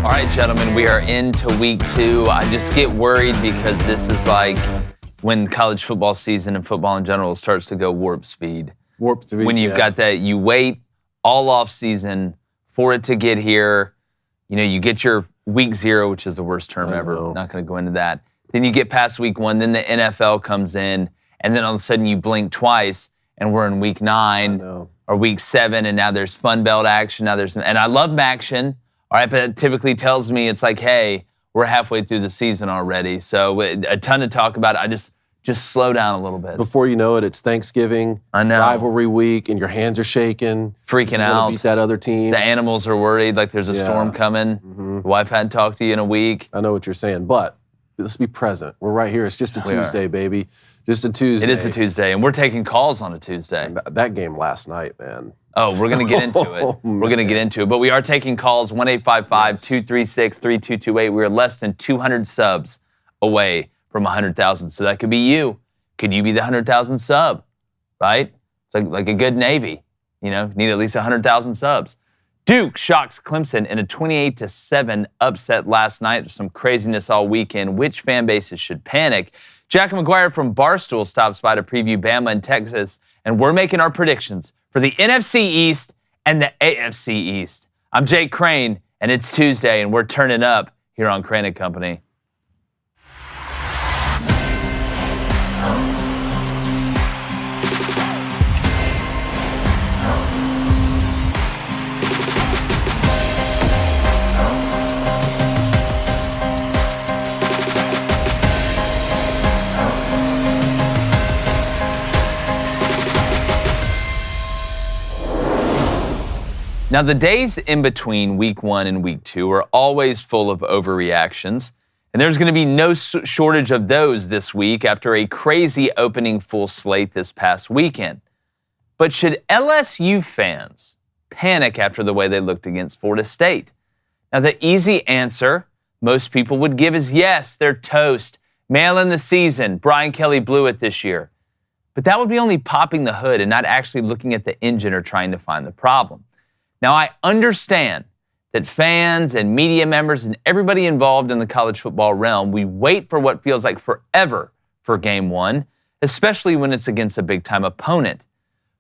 All right, gentlemen, we are into week 2. I just get worried because this is like when college football season and football in general starts to go warp speed. Warp speed. When you've got that, you wait all off season for it to get here. You know, you get your week 0, which is the worst term ever. Not going to go into that. Then you get past week 1. Then the NFL comes in, and then all of a sudden you blink twice, and we're in week 9 or week 7, and now there's Fun Belt action. And I love action. All right, but it typically tells me it's like, hey, we're halfway through the season already. So a ton to talk about. I just slow down a little bit. Before you know it, it's Thanksgiving. I know. Rivalry week, and your hands are shaking. Freaking out. Beat that other team. The animals are worried, like there's a storm coming. The wife hadn't talked to you in a week. I know what you're saying, but let's be present. We're right here. It's just a Tuesday, baby. Just a Tuesday. It is a Tuesday, and we're taking calls on a Tuesday. And that game last night, man. Oh, we're going to get into it. We're going to get into it. But we are taking calls, 1-855-236-3228. We are less than 200 subs away from 100,000. So that could be you. Could you be the 100,000 sub, right? It's like a good Navy. You know, need at least 100,000 subs. Duke shocks Clemson in a 28-7 upset last night. There's some craziness all weekend. Which fan bases should panic? Jack McGuire from Barstool stops by to preview Bama and Texas, and we're making our predictions for the NFC East and the AFC East. I'm Jake Crane, and it's Tuesday, and we're turning up here on Crane & Company. Now, the days in between week 1 and week 2 are always full of overreactions, and there's going to be no shortage of those this week after a crazy opening full slate this past weekend. But should LSU fans panic after the way they looked against Florida State? Now, the easy answer most people would give is yes, they're toast. Mail in the season. Brian Kelly blew it this year. But that would be only popping the hood and not actually looking at the engine or trying to find the problem. Now, I understand that fans and media members and everybody involved in the college football realm, we wait for what feels like forever for game 1, especially when it's against a big-time opponent.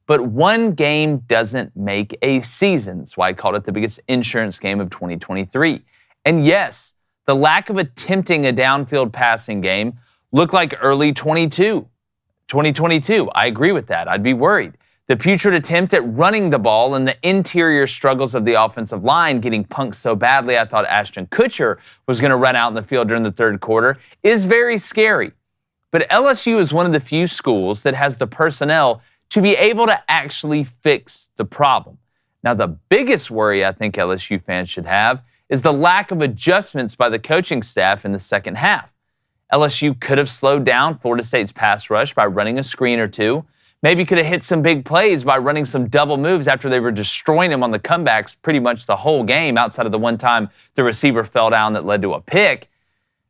But one game doesn't make a season. That's why I called it the biggest insurance game of 2023. And yes, the lack of attempting a downfield passing game looked like early 2022. I agree with that. I'd be worried. The putrid attempt at running the ball and the interior struggles of the offensive line getting punked so badly I thought Ashton Kutcher was going to run out in the field during the third quarter is very scary. But LSU is one of the few schools that has the personnel to be able to actually fix the problem. Now, the biggest worry I think LSU fans should have is the lack of adjustments by the coaching staff in the second half. LSU could have slowed down Florida State's pass rush by running a screen or two. Maybe could have hit some big plays by running some double moves after they were destroying him on the comebacks pretty much the whole game outside of the one time the receiver fell down that led to a pick.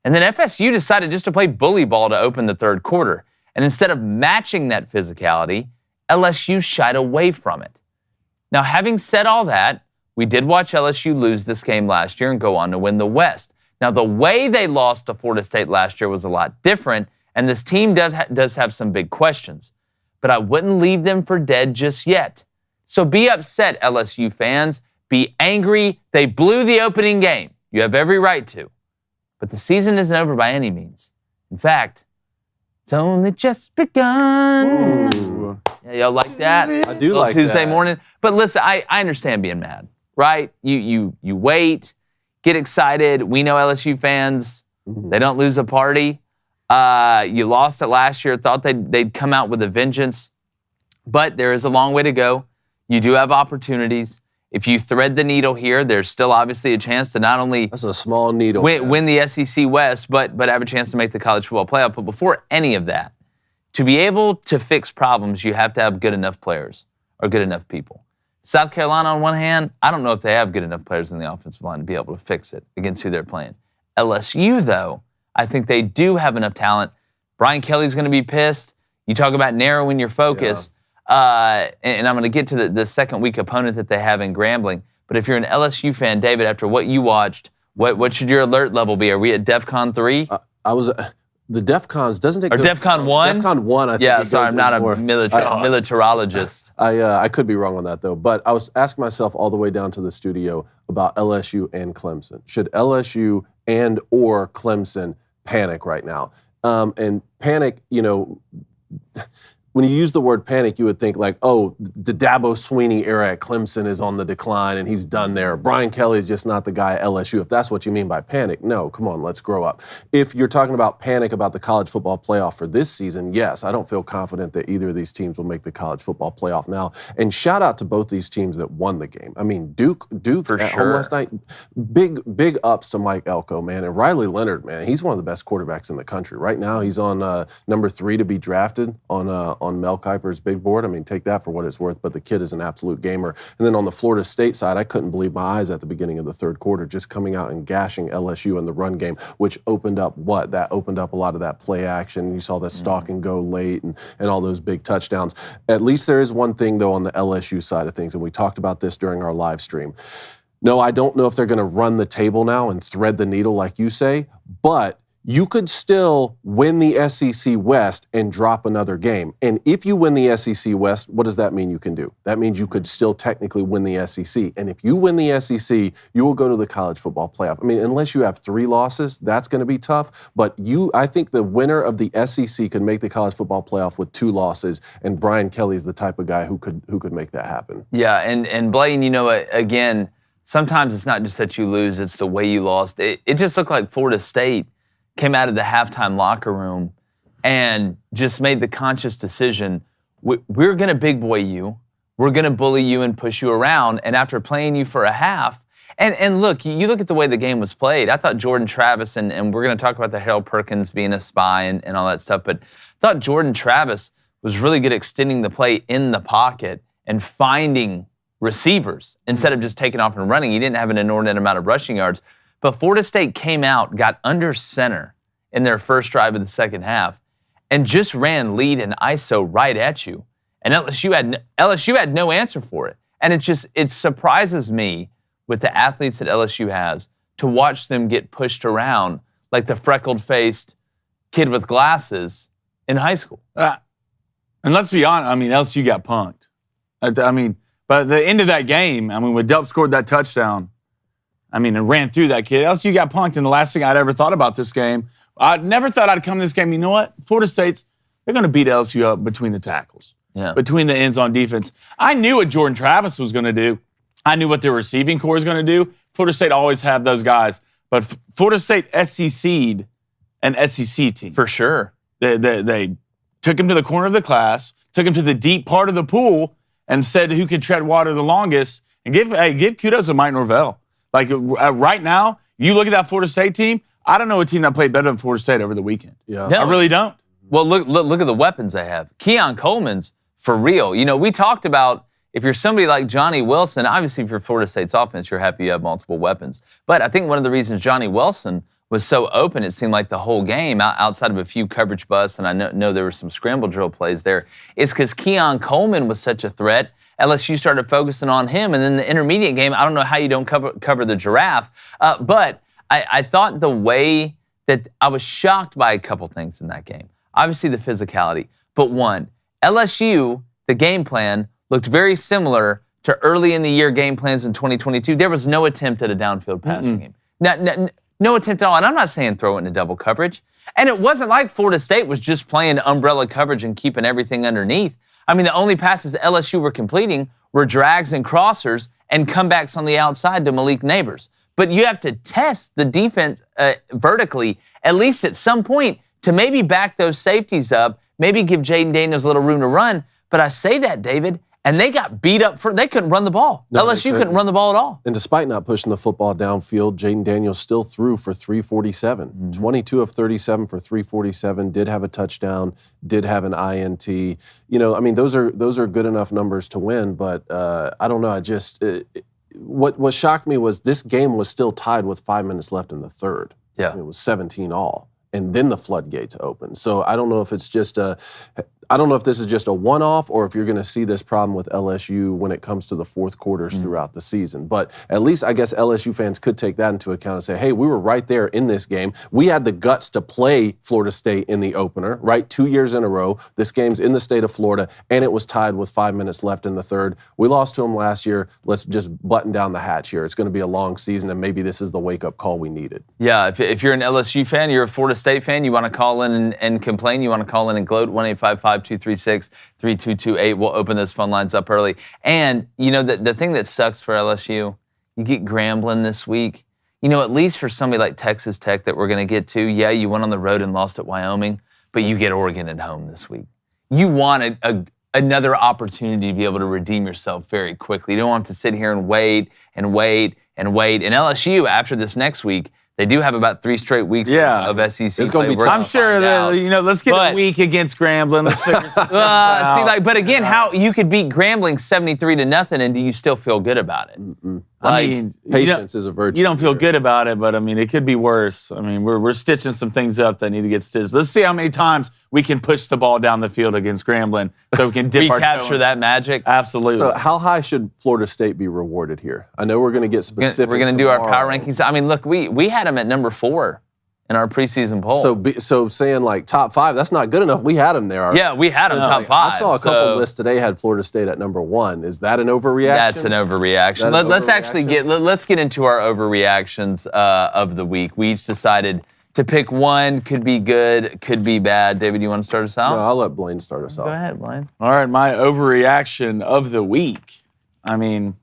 And then FSU decided just to play bully ball to open the third quarter. And instead of matching that physicality, LSU shied away from it. Now, having said all that, we did watch LSU lose this game last year and go on to win the West. Now, the way they lost to Florida State last year was a lot different, and this team does have some big questions. But I wouldn't leave them for dead just yet. So be upset, LSU fans. Be angry. They blew the opening game. You have every right to. But the season isn't over by any means. In fact, it's only just begun. Ooh. Yeah, y'all like that? I do like Tuesday that. morning. But listen, I understand being mad, right? You wait, get excited. We know LSU fans, they don't lose a party. You lost it last year, thought they'd come out with a vengeance. But there is a long way to go. You do have opportunities. If you thread the needle here, there's still obviously a chance to not only That's a small needle. win the SEC West, but have a chance to make the college football playoff. But before any of that, to be able to fix problems, you have to have good enough players or good enough people. South Carolina, on one hand, I don't know if they have good enough players in the offensive line to be able to fix it against who they're playing. LSU, though, I think they do have enough talent. Brian Kelly's going to be pissed. You talk about narrowing your focus. And I'm going to get to the second week opponent that they have in Grambling. But if you're an LSU fan, David, after what you watched, What should your alert level be? Are we at DEFCON 3? I was the DEFCONs doesn't it? Or DEFCON 1? DEFCON 1, I think. Yeah, sorry, I'm not a militarologist. I could be wrong on that though. But I was asking myself all the way down to the studio about LSU and Clemson. Should LSU and or Clemson panic right now? And panic, when you use the word panic, you would think like, oh, the Dabo Swinney era at Clemson is on the decline and he's done there. Brian Kelly is just not the guy at LSU. If that's what you mean by panic, no, come on, let's grow up. If you're talking about panic about the college football playoff for this season, yes, I don't feel confident that either of these teams will make the college football playoff now. And shout out to both these teams that won the game. I mean, Duke for at sure. home last night, big ups to Mike Elko, man. And Riley Leonard, man, he's one of the best quarterbacks in the country. Right now, he's on number 3 to be drafted on Mel Kiper's big board. I mean, take that for what it's worth, but the kid is an absolute gamer. And then on the Florida State side, I couldn't believe my eyes at the beginning of the third quarter, just coming out and gashing LSU in the run game, which opened up what? That opened up a lot of that play action. You saw the stalk and go late and all those big touchdowns. At least there is one thing, though, on the LSU side of things, and we talked about this during our live stream. No, I don't know if they're going to run the table now and thread the needle like you say, but you could still win the SEC West and drop another game. And if you win the SEC West, what does that mean you can do? That means you could still technically win the SEC. And if you win the SEC, you will go to the college football playoff. I mean, unless you have 3 losses, that's going to be tough. But I think the winner of the SEC could make the college football playoff with 2 losses. And Brian Kelly is the type of guy who could make that happen. Yeah, and Blaine, again, sometimes it's not just that you lose, it's the way you lost. It just looked like Florida State came out of the halftime locker room and just made the conscious decision, we're going to big boy you, we're going to bully you and push you around, and after playing you for a half, and look, you look at the way the game was played, I thought Jordan Travis, and we're going to talk about the Harold Perkins being a spy and all that stuff, but I thought Jordan Travis was really good at extending the play in the pocket and finding receivers instead of just taking off and running. He didn't have an inordinate amount of rushing yards. But Florida State came out, got under center in their first drive of the second half, and just ran lead and ISO right at you. And LSU had no answer for it. And it surprises me with the athletes that LSU has to watch them get pushed around like the freckled-faced kid with glasses in high school. And let's be honest, LSU got punked. But at the end of that game, when Delp scored that touchdown, and ran through that kid. LSU got punked, and the last thing I'd ever thought about this game, I never thought I'd come to this game. You know what? Florida State's, they're going to beat LSU up between the tackles, between the ends on defense. I knew what Jordan Travis was going to do. I knew what their receiving core was going to do. Florida State always have those guys. But Florida State SEC'd an SEC team. For sure. They took him to the corner of the class, took him to the deep part of the pool, and said who could tread water the longest. And give kudos to Mike Norvell. Like, right now, you look at that Florida State team, I don't know a team that played better than Florida State over the weekend. Yeah. No. I really don't. Well, look at the weapons they have. Keon Coleman's for real. We talked about if you're somebody like Johnny Wilson, obviously if you're Florida State's offense, you're happy you have multiple weapons. But I think one of the reasons Johnny Wilson was so open, it seemed like the whole game, outside of a few coverage busts, and I know there were some scramble drill plays there, is because Keon Coleman was such a threat. LSU started focusing on him, and then the intermediate game, I don't know how you don't cover the giraffe, but I thought the way that I was shocked by a couple things in that game. Obviously the physicality, but one, LSU, the game plan, looked very similar to early in the year game plans in 2022. There was no attempt at a downfield passing game. No attempt at all, and I'm not saying throw it into double coverage. And it wasn't like Florida State was just playing umbrella coverage and keeping everything underneath. The only passes LSU were completing were drags and crossers and comebacks on the outside to Malik Neighbors. But you have to test the defense vertically, at least at some point, to maybe back those safeties up, maybe give Jaden Daniels a little room to run. But I say that, David, and they got beat up they couldn't run the ball. No, LSU couldn't run the ball at all. And despite not pushing the football downfield, Jaden Daniels still threw for 347. Mm-hmm. 22 of 37 for 347, did have a touchdown, did have an INT. Those are good enough numbers to win, but I don't know. What shocked me was this game was still tied with 5 minutes left in the third. Yeah. It was 17 all. and then the floodgates open. So I don't know if it's just I don't know if this is just a one-off or if you're going to see this problem with LSU when it comes to the fourth quarters throughout the season. But at least I guess LSU fans could take that into account and say, hey, we were right there in this game. We had the guts to play Florida State in the opener, right? 2 years in a row. This game's in the state of Florida, and it was tied with 5 minutes left in the third. We lost to them last year. Let's just button down the hatch here. It's going to be a long season, and maybe this is the wake-up call we needed. Yeah, if you're an LSU fan, you're a Florida State fan, you want to call in and complain, you want to call in and gloat, 1-855-236-3228. We'll open those phone lines up early. And, you know, the thing that sucks for LSU, you get Grambling this week. You know, at least for somebody like Texas Tech that we're going to get to, yeah, you went on the road and lost at Wyoming, but you get Oregon at home this week. You want another opportunity to be able to redeem yourself very quickly. You don't want to sit here and wait and wait and wait. And LSU, after this next week, they do have about 3 straight weeks of SEC. It's going to be tough. I'm sure that, you know, let's get a week against Grambling. Let's figure something out. But again, how you could beat Grambling 73-0, and do you still feel good about it? I mean, patience is a virtue. You don't feel good about it, but I mean, it could be worse. I mean, we're stitching some things up that need to get stitched. Let's see how many times we can push the ball down the field against Grambling so we can dip our toe recapture that magic. Absolutely. So how high should Florida State be rewarded here? I know we're going to get specific. We're going to do our power rankings. I mean, look, we had them at number 4 in our preseason poll. So saying like top 5, that's not good enough. We had them there. Yeah, we had them top 5. I saw a couple lists today had Florida State at number 1. Is that an overreaction? That's an overreaction. Let's get into our overreactions of the week. We each decided to pick one. Could be good, could be bad. David, you want to start us out? No, I'll let Blaine start us off. Go ahead, Blaine. All right, my overreaction of the week. I mean,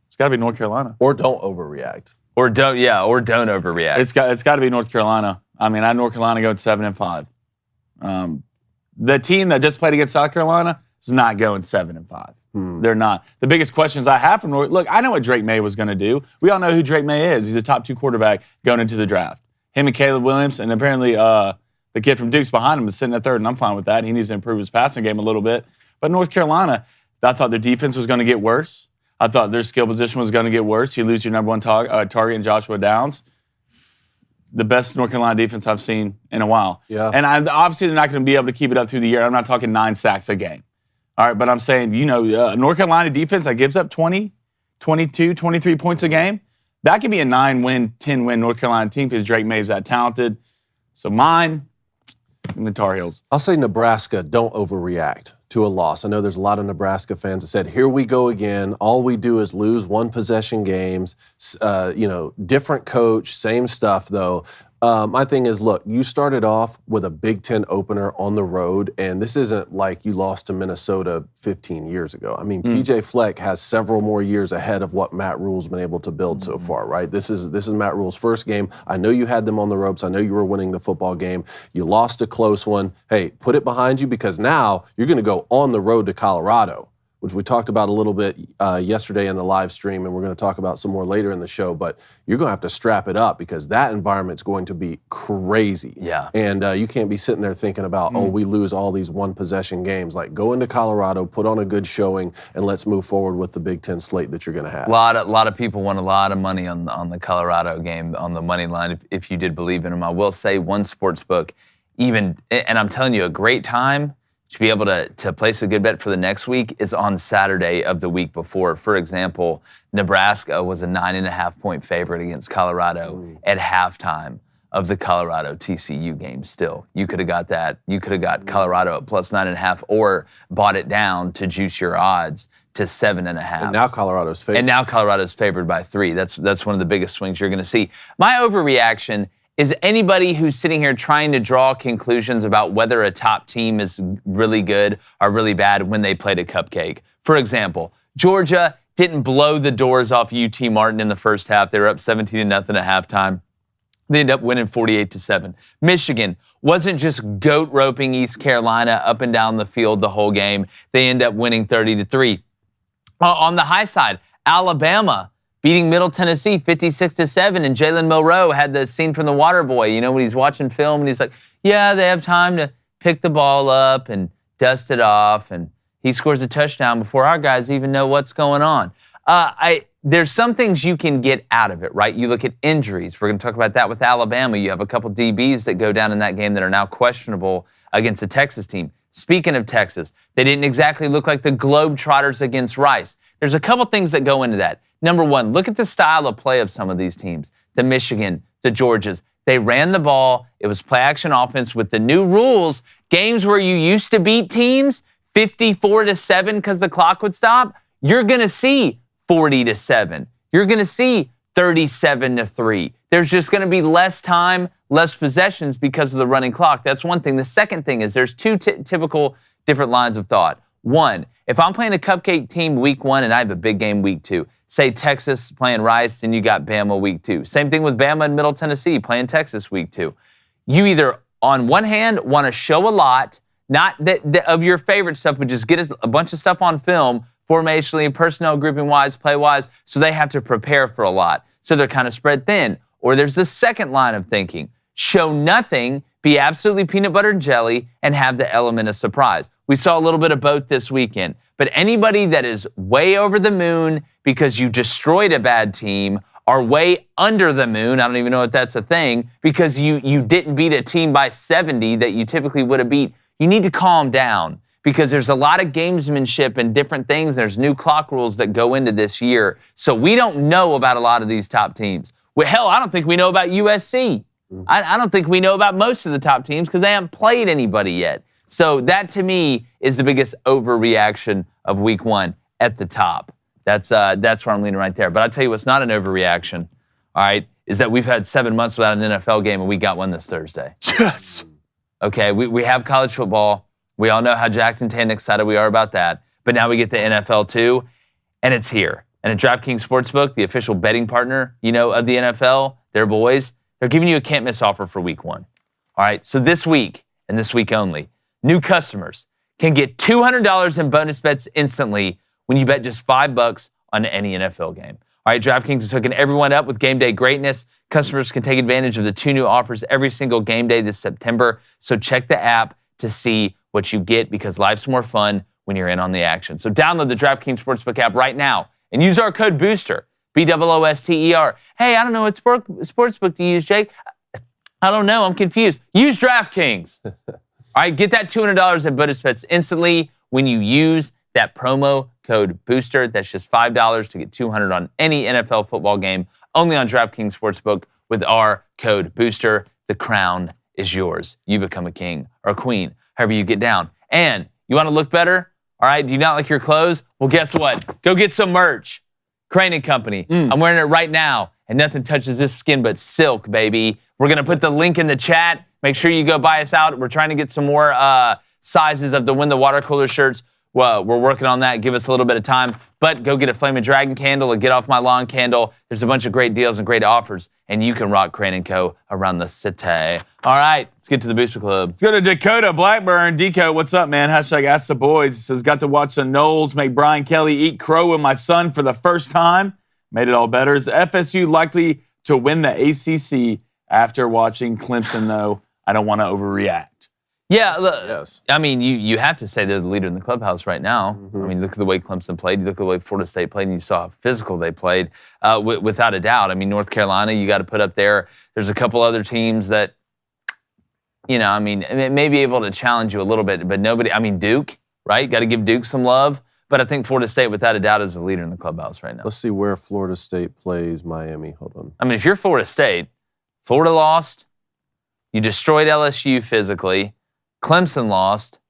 it's got to be North Carolina. Or don't overreact. Or don't overreact. It's got to be North Carolina. I mean, I had North Carolina going 7-5. The team that just played against South Carolina is not going 7-5. They're not. The biggest questions I have from North, look, I know what Drake May was going to do. We all know who Drake May is. He's a top 2 quarterback going into the draft. Him and Caleb Williams, and apparently the kid from Duke's behind him is sitting at third, and I'm fine with that. He needs to improve his passing game a little bit. But North Carolina, I thought their defense was going to get worse. I thought their skill position was going to get worse. You lose your number 1 target in Joshua Downs. The best North Carolina defense I've seen in a while. Yeah. And obviously they're not going to be able to keep it up through the year. I'm not talking 9 sacks a game. All right, but I'm saying, you know, North Carolina defense that gives up 20, 22, 23 points a game, that could be a 9-win, 10-win North Carolina team because Drake May is that talented. So mine, in the Tar Heels. I'll say Nebraska, don't overreact to a loss. I know there's a lot of Nebraska fans that said, here we go again. All we do is lose 1-possession games. Different coach, same stuff though. My thing is, look, you started off with a Big Ten opener on the road, and this isn't like you lost to Minnesota 15 years ago. I mean, PJ Fleck has several more years ahead of what Matt Rule's been able to build so far, right? This is Matt Rule's first game. I know you had them on the ropes. I know you were winning the football game. You lost a close one. Hey, put it behind you because now you're going to go on the road to Colorado, which we talked about a little bit yesterday in the live stream, and we're going to talk about some more later in the show, but you're going to have to strap it up because that environment's going to be crazy. Yeah. And you can't be sitting there thinking about, we lose all these 1-possession games. Like, go into Colorado, put on a good showing, and let's move forward with the Big Ten slate that you're going to have. A lot of people won a lot of money on the Colorado game, on the money line, if you did believe in them. I will say one sports book, and I'm telling you, a great time to be able to place a good bet for the next week is on Saturday of the week before. For example, Nebraska was a 9.5-point favorite against Colorado at halftime of the Colorado TCU game still. You could have got that. You could have got Colorado at plus 9.5 or bought it down to juice your odds to 7.5. And now Colorado's favored. And now Colorado's favored by 3. That's one of the biggest swings you're going to see. My overreaction is anybody who's sitting here trying to draw conclusions about whether a top team is really good or really bad when they played a cupcake. For example, Georgia didn't blow the doors off UT Martin in the first half. They were up 17-0 at halftime. They ended up winning 48-7. Michigan wasn't just goat roping East Carolina up and down the field the whole game. They ended up winning 30-3. On the high side, Alabama beating Middle Tennessee 56-7, and Jalen Milroe had the scene from The Waterboy, you know, when he's watching film and he's like, yeah, they have time to pick the ball up and dust it off, and he scores a touchdown before our guys even know what's going on. There's some things you can get out of it, right? You look at injuries. We're going to talk about that with Alabama. You have a couple DBs that go down in that game that are now questionable against the Texas team. Speaking of Texas, they didn't exactly look like the Globetrotters against Rice. There's a couple things that go into that. Number one, look at the style of play of some of these teams. The Michigan, the Georgias. They ran the ball. It was play-action offense with the new rules. Games where you used to beat teams 54-7 because the clock would stop, you're going to see 40-7. You're going to see 37-3. There's just going to be less time, less possessions because of the running clock. That's one thing. The second thing is there's two typical different lines of thought. One, if I'm playing a cupcake team week 1 and I have a big game week 2, say Texas playing Rice and you got Bama week 2. Same thing with Bama and Middle Tennessee playing Texas week 2. You either, on one hand, want to show a lot, not that of your favorite stuff, but just get a bunch of stuff on film, formationally, personnel grouping-wise, play-wise, so they have to prepare for a lot. So they're kind of spread thin. Or there's the second line of thinking. Show nothing, be absolutely peanut butter and jelly, and have the element of surprise. We saw a little bit of both this weekend. But anybody that is way over the moon because you destroyed a bad team are way under the moon, I don't even know if that's a thing, because you didn't beat a team by 70 that you typically would have beat. You need to calm down, because there's a lot of gamesmanship and different things. There's new clock rules that go into this year. So we don't know about a lot of these top teams. Well, hell, I don't think we know about USC. I don't think we know about most of the top teams because they haven't played anybody yet. So that, to me, is the biggest overreaction of week 1 at the top. That's where I'm leaning right there. But I'll tell you what's not an overreaction, all right, is that we've had 7 months without an NFL game and we got one this Thursday. Yes. Okay, we have college football. We all know how jacked and excited we are about that. But now we get the NFL too, and it's here. And at DraftKings Sportsbook, the official betting partner, of the NFL, their boys, they're giving you a can't-miss offer for week 1. All right, so this week, and this week only, new customers can get $200 in bonus bets instantly when you bet just $5 on any NFL game. All right, DraftKings is hooking everyone up with game day greatness. Customers can take advantage of the 2 new offers every single game day this September. So check the app to see what you get, because life's more fun when you're in on the action. So download the DraftKings Sportsbook app right now and use our code BOOSTER, BOOSTER. Hey, I don't know what sportsbook to use, Jake. I don't know. I'm confused. Use DraftKings. All right, get that $200 in bonus bets instantly when you use that promo code BOOSTER. That's just $5 to get $200 on any NFL football game, only on DraftKings Sportsbook with our code BOOSTER. The crown is yours. You become a king or a queen, however you get down. And you want to look better? All right, do you not like your clothes? Well, guess what? Go get some merch. Crane & Company. I'm wearing it right now, and nothing touches this skin but silk, baby. We're going to put the link in the chat. Make sure you go buy us out. We're trying to get some more sizes of the Win the Water Cooler shirts. Well, we're working on that. Give us a little bit of time. But go get a Flamin' Dragon candle, a Get Off My Lawn candle. There's a bunch of great deals and great offers, and you can rock Crane & Co. around the city. All right, let's get to the Booster Club. Let's go to Dakota Blackburn. Deco, what's up, man? Hashtag Ask the Boys. It says, got to watch the Knowles make Brian Kelly eat crow with my son for the first time. Made it all better. Is FSU likely to win the ACC after watching Clemson, though? I don't want to overreact. Yeah, look, Yes. I mean, you have to say they're the leader in the clubhouse right now. I mean, look at the way Clemson played. You look at the way Florida State played, and you saw how physical they played, without a doubt. I mean, North Carolina, you got to put up there. There's a couple other teams that, I mean, may be able to challenge you a little bit, but nobody, I mean, Duke, right? Got to give Duke some love. But I think Florida State, without a doubt, is the leader in the clubhouse right now. Let's see where Florida State plays Miami. Hold on. I mean, if you're Florida State, Florida lost, you destroyed LSU physically, Clemson lost.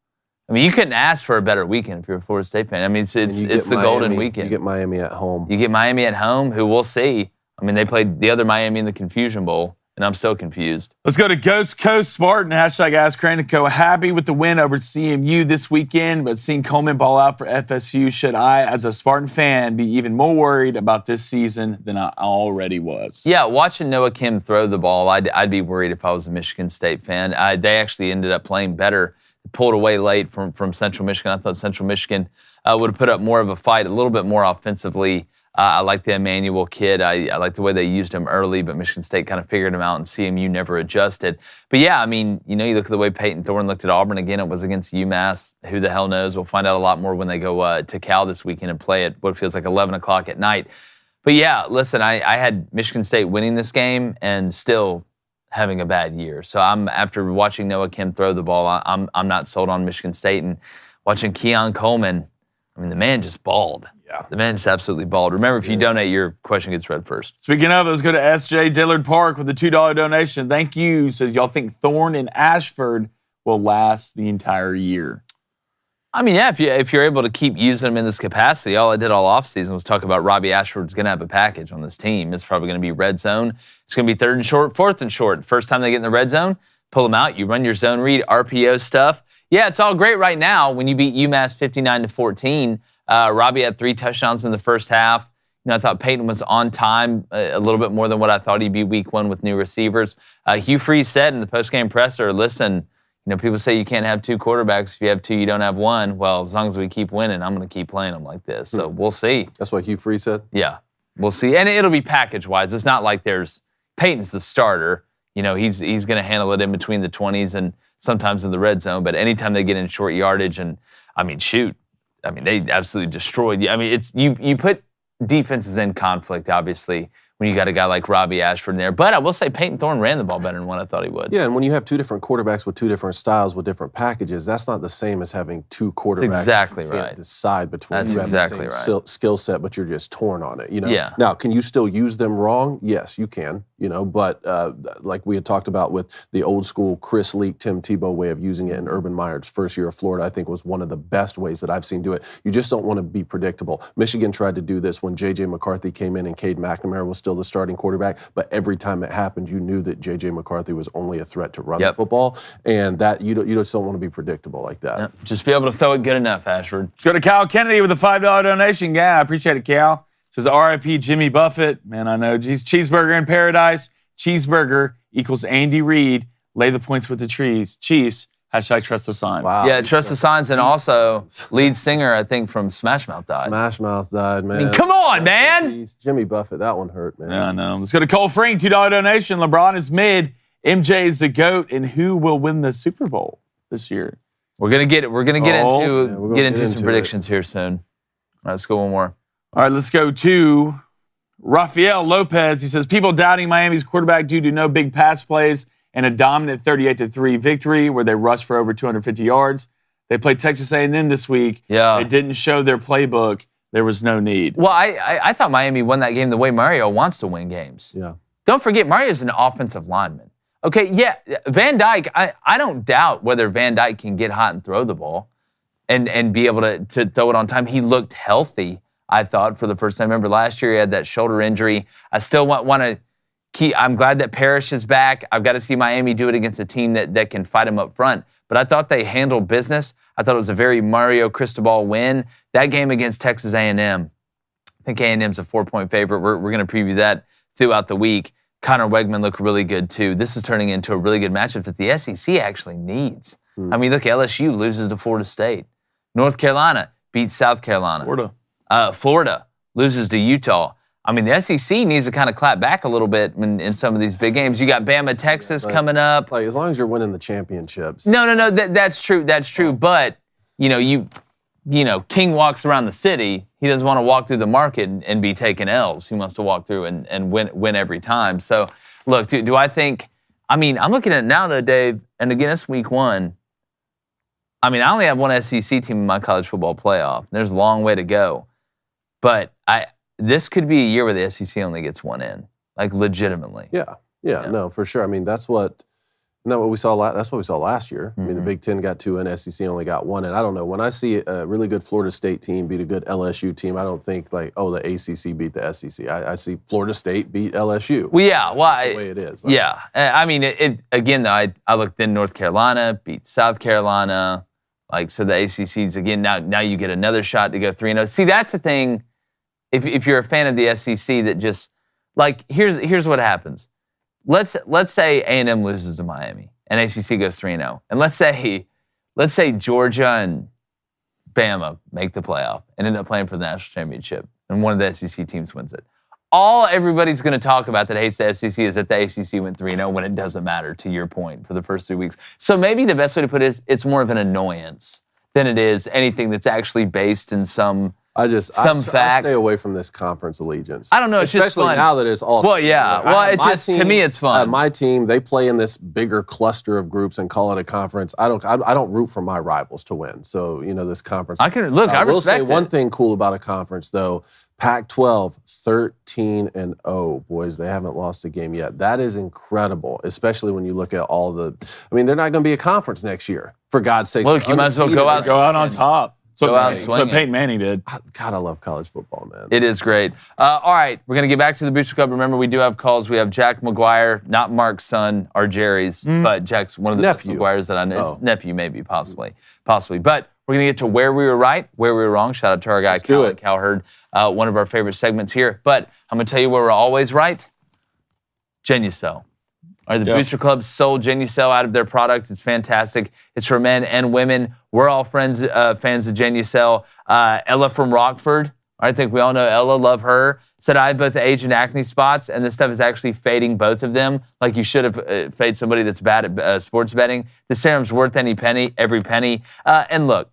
I mean, you couldn't ask for a better weekend if you're a Florida State fan. I mean, it's the golden weekend. You get Miami at home. You get Miami at home, who we'll see. I mean, they played the other Miami in the Confusion Bowl, and I'm so confused. Let's go to Ghost Coast Spartan. Hashtag Ask Crane & Co. Happy with the win over CMU this weekend, but seeing Coleman ball out for FSU, should I, as a Spartan fan, be even more worried about this season than I already was? Yeah, watching Noah Kim throw the ball, I'd be worried if I was a Michigan State fan. They actually ended up playing better. Pulled away late from Central Michigan. I thought Central Michigan would have put up more of a fight, a little bit more offensively I like the Emmanuel kid. I like the way they used him early, but Michigan State kind of figured him out, and CMU never adjusted. But yeah, I mean, you look at the way Peyton Thorne looked at Auburn. Again, it was against UMass. Who the hell knows? We'll find out a lot more when they go to Cal this weekend and play at what feels like 11 o'clock at night. But yeah, listen, I had Michigan State winning this game and still having a bad year. So after watching Noah Kim throw the ball, I'm not sold on Michigan State. And watching Keon Coleman, I mean, the man just balled. Yeah. The man just absolutely balled. Remember, if you donate, your question gets read first. Speaking of, let's go to S.J. Dillard Park with a $2 donation. Thank you. Says, y'all think Thorne and Ashford will last the entire year? I mean, yeah, if you're able to keep using them in this capacity, all I did all offseason was talk about Robbie Ashford's going to have a package on this team. It's probably going to be red zone. It's going to be 3rd and short, 4th and short. First time they get in the red zone, pull them out. You run your zone read, RPO stuff. Yeah, it's all great right now. When you beat UMass 59-14, Robbie had 3 touchdowns in the first half. I thought Peyton was on time a little bit more than what I thought he'd be week 1 with new receivers. Hugh Freeze said in the postgame presser, listen, people say you can't have 2 quarterbacks. If you have 2, you don't have 1. Well, as long as we keep winning, I'm going to keep playing them like this. So we'll see. That's what Hugh Freeze said? Yeah, we'll see. And it'll be package-wise. It's not like Peyton's the starter. He's going to handle it in between the 20s and sometimes in the red zone. But anytime they get in short yardage and, they absolutely destroyed you. I mean, it's you put defenses in conflict, obviously, when you got a guy like Robbie Ashford in there. But I will say Peyton Thorne ran the ball better than what I thought he would. Yeah, and when you have 2 different quarterbacks with 2 different styles with different packages, that's not the same as having 2 quarterbacks. That's exactly you can't right. decide between. That's you have exactly the same right. skill set, but you're just torn on it. Yeah. Now, can you still use them wrong? Yes, you can. But like we had talked about with the old school Chris Leak, Tim Tebow way of using it, and Urban Meyer's first year of Florida, I think was one of the best ways that I've seen do it. You just don't want to be predictable. Michigan tried to do this when J.J. McCarthy came in and Cade McNamara was still the starting quarterback, but every time it happened, you knew that J.J. McCarthy was only a threat to run the football, and that you just don't want to be predictable like that. Yep. Just be able to throw it good enough, Ashford. Let's go to Cal Kennedy with a $5 donation. Yeah, I appreciate it, Cal. Says R.I.P. Jimmy Buffett. Man, I know. Cheeseburger in paradise. Cheeseburger equals Andy Reid. Lay the points with the trees. Chiefs. # trust the signs. Wow. Yeah, trust the signs, and also lead singer, I think, from Smash Mouth died. Smash Mouth died, man. I mean, come on, man. Jimmy Buffett, that one hurt, man. Yeah, I know. Let's go to Cole Frink, $2 donation. LeBron is mid. MJ is the GOAT. And who will win the Super Bowl this year? We're gonna get into some predictions it here soon. All right, let's go one more. All right, let's go to Rafael Lopez. He says, people doubting Miami's quarterback due to no big pass plays and a dominant 38-3 victory where they rushed for over 250 yards. They played Texas A&M this week. Yeah. They didn't show their playbook. There was no need. Well, I thought Miami won that game the way Mario wants to win games. Yeah. Don't forget, Mario's an offensive lineman. Okay, yeah, Van Dyke, I don't doubt whether Van Dyke can get hot and throw the ball and be able to throw it on time. He looked healthy, I thought, for the first time. Remember last year he had that shoulder injury. I still want to keep, I'm glad that Parrish is back. I've got to see Miami do it against a team that can fight him up front. But I thought they handled business. I thought it was a very Mario Cristobal win. That game against Texas A&M, I think A&M's a 4-point favorite. We're going to preview that throughout the week. Connor Wegman looked really good, too. This is turning into a really good matchup that the SEC actually needs. I mean, look, LSU loses to Florida State. North Carolina beats South Carolina. Florida loses to Utah. I mean, the SEC needs to kind of clap back a little bit in some of these big games. You got Bama, Texas coming up. Like, as long as you're winning the championships. No, that's true. That's true. But, King walks around the city. He doesn't want to walk through the market and be taking L's. He wants to walk through and win every time. So, look, do I think – I'm looking at it now, though, Dave, and again, it's week 1. I only have one SEC team in my college football playoff. There's a long way to go. But this could be a year where the SEC only gets one in, like legitimately. Yeah, no, for sure. That's what we saw. That's what we saw last year. Mm-hmm. The Big Ten got 2 in, SEC only got 1 in. I don't know. When I see a really good Florida State team beat a good LSU team, I don't think the ACC beat the SEC. I see Florida State beat LSU. Well, yeah, that's the way it is. Yeah, again though, I looked in North Carolina beat South Carolina. So the ACC's again now you get another shot to go 3-0. See, that's the thing. If you're a fan of the SEC, that just here's what happens. Let's say A&M loses to Miami and ACC goes 3-0, and let's say Georgia and Bama make the playoff and end up playing for the national championship. and one of the SEC teams wins it. All everybody's going to talk about that hates the SEC is that the ACC went 3-0 when it doesn't matter, to your point, for the first 3 weeks. So maybe the best way to put it is it's more of an annoyance than it is anything that's actually based in some fact. I stay away from this conference allegiance. I don't know. It's just especially fun. now that it's all. Well, yeah. To me, it's fun. My team, they play in this bigger cluster of groups and call it a conference. I don't root for my rivals to win. So this conference. I will say one thing cool about a conference though. Pac-12, 13-0, boys. They haven't lost a game yet. That is incredible, especially when you look at all the. I mean, they're not going to be a conference next year. For God's sake, look, you might as well go out on top. That's what Peyton Manning did. God, I love college football, man. It is great. All right, we're going to get back to the Booster Club. Remember, we do have calls. We have Jack McGuire, not Mark's son or Jerry's, but Jack's one of the McGuires that I know. His nephew, maybe, possibly. But we're going to get to where we were right, where we were wrong. Shout out to our guy, Cowherd, one of our favorite segments here. But I'm going to tell you where we're always right. Genucel. All right, the Booster Club sold Genucel out of their product. It's fantastic. It's for men and women. We're all fans of Genucel. Ella from Rockford. I think we all know Ella. Love her. Said I have both the age and acne spots, and this stuff is actually fading both of them. Like you should have fade somebody that's bad at sports betting. The serum's worth every penny. And look,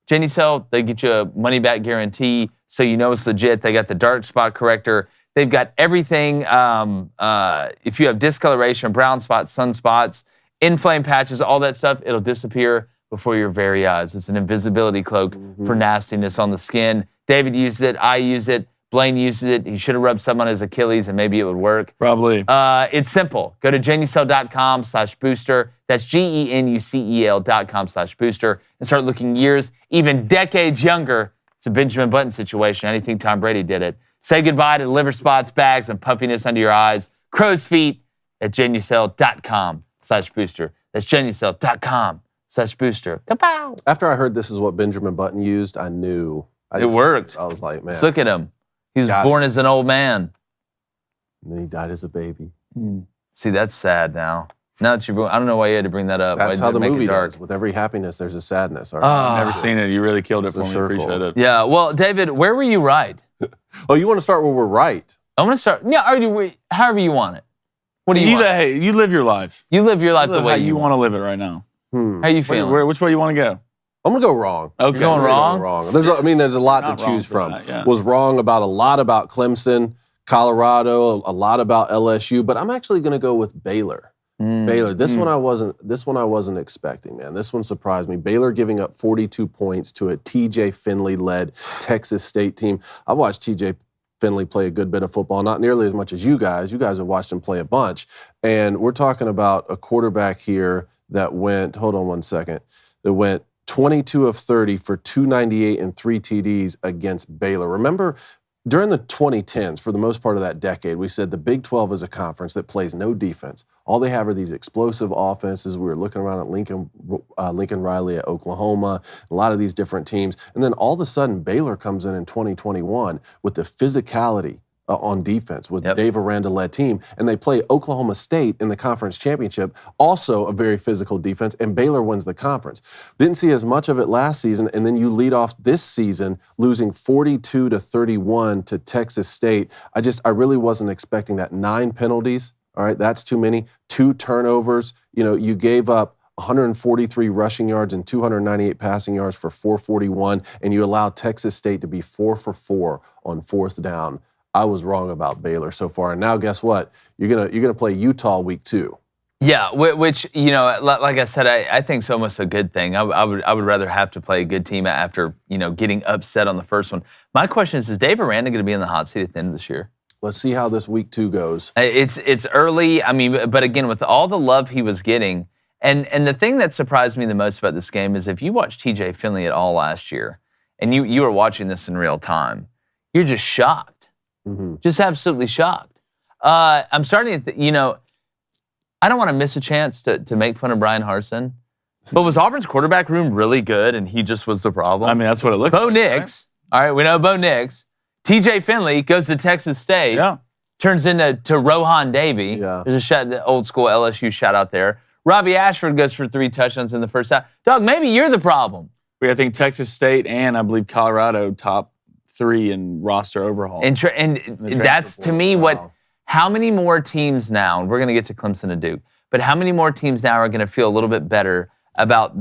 Genucel, they get you a money-back guarantee, so you know it's legit. They got the dark spot corrector. They've got everything. If you have discoloration, brown spots, sunspots, inflamed patches, all that stuff, it'll disappear before your very eyes. It's an invisibility cloak for nastiness on the skin. David uses it. I use it. Blaine uses it. He should have rubbed some on his Achilles, and maybe it would work. Probably. It's simple. Go to genucel.com/booster. That's GENUCEL.com/booster and start looking years, even decades younger. It's a Benjamin Button situation. Anything Tom Brady did it. Say goodbye to liver spots, bags, and puffiness under your eyes. Crow's feet at genucel.com/booster. That's genucel.com/booster. Kapow! After I heard this is what Benjamin Button used, I knew. It worked. I was like, man. Look at him. He was born as an old man. And then he died as a baby. See, that's sad now. Now that I don't know why you had to bring that up. That's how the movie does. With every happiness, there's a sadness. I've never seen it. You really killed it for me. Appreciate it. Yeah. Well, David, where were you right? Oh, you want to start where we're right? I'm going to start. Yeah, however you want it. What do you want? Hey, you live your life. You live your life the way you want to live it right now. How are you feeling? Which way you want to go? I'm going to go wrong. Okay. You're going wrong? There's a lot to choose from. Was wrong about a lot about Clemson, Colorado, a lot about LSU, but I'm actually going to go with Baylor. Baylor. This one I wasn't expecting, man. This one surprised me. Baylor giving up 42 points to a TJ Finley-led Texas State team. I watched TJ Finley play a good bit of football, not nearly as much as you guys. You guys have watched him play a bunch. And we're talking about a quarterback here that went, hold on one second, that went 22 of 30 for 298 and 3 TDs against Baylor. Remember, during the 2010s, for the most part of that decade, we said the Big 12 is a conference that plays no defense. All they have are these explosive offenses. We were looking around at Lincoln Riley at Oklahoma, a lot of these different teams. And then all of a sudden, Baylor comes in 2021 with the physicality on defense with Dave Aranda-led team, and they play Oklahoma State in the conference championship, also a very physical defense, and Baylor wins the conference. Didn't see as much of it last season, and then you lead off this season losing 42-31 to Texas State. I really wasn't expecting that. 9 penalties, all right, that's too many. 2 turnovers. You gave up 143 rushing yards and 298 passing yards for 441, and you allowed Texas State to be 4 for 4 on 4th down. I was wrong about Baylor so far, and now guess what? You're gonna play Utah week 2. Yeah, which like I said, I think it's almost a good thing. I would rather have to play a good team after getting upset on the first one. My question is Dave Aranda going to be in the hot seat at the end of this year? Let's see how this week 2 goes. It's early. I mean, but again, with all the love he was getting, and the thing that surprised me the most about this game is if you watched TJ Finley at all last year, and you were watching this in real time, you're just shocked. Just absolutely shocked. I'm starting to, I don't want to miss a chance to make fun of Brian Harsin, but was Auburn's quarterback room really good and he just was the problem? I mean, that's what it looks like. Bo Nix, right? All right, we know Bo Nix. TJ Finley goes to Texas State, turns into Rohan Davey. Yeah. There's a old school LSU shout out there. Robbie Ashford goes for 3 touchdowns in the first half. Dog, maybe you're the problem. I think Texas State and I believe Colorado top 3 in roster overhaul. And that's to me how many more teams now, and we're going to get to Clemson and Duke, but how many more teams now are going to feel a little bit better about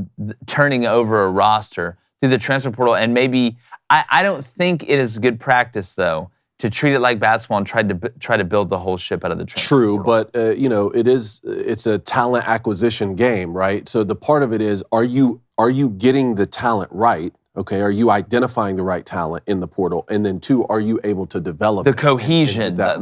turning over a roster through the transfer portal? And maybe, I don't think it is good practice, though, to treat it like basketball and try to build the whole ship out of the transfer portal. But it's a talent acquisition game, right? So the part of it is, are you getting the talent right? Okay, are you identifying the right talent in the portal? And then 2, are you able to develop the cohesion? I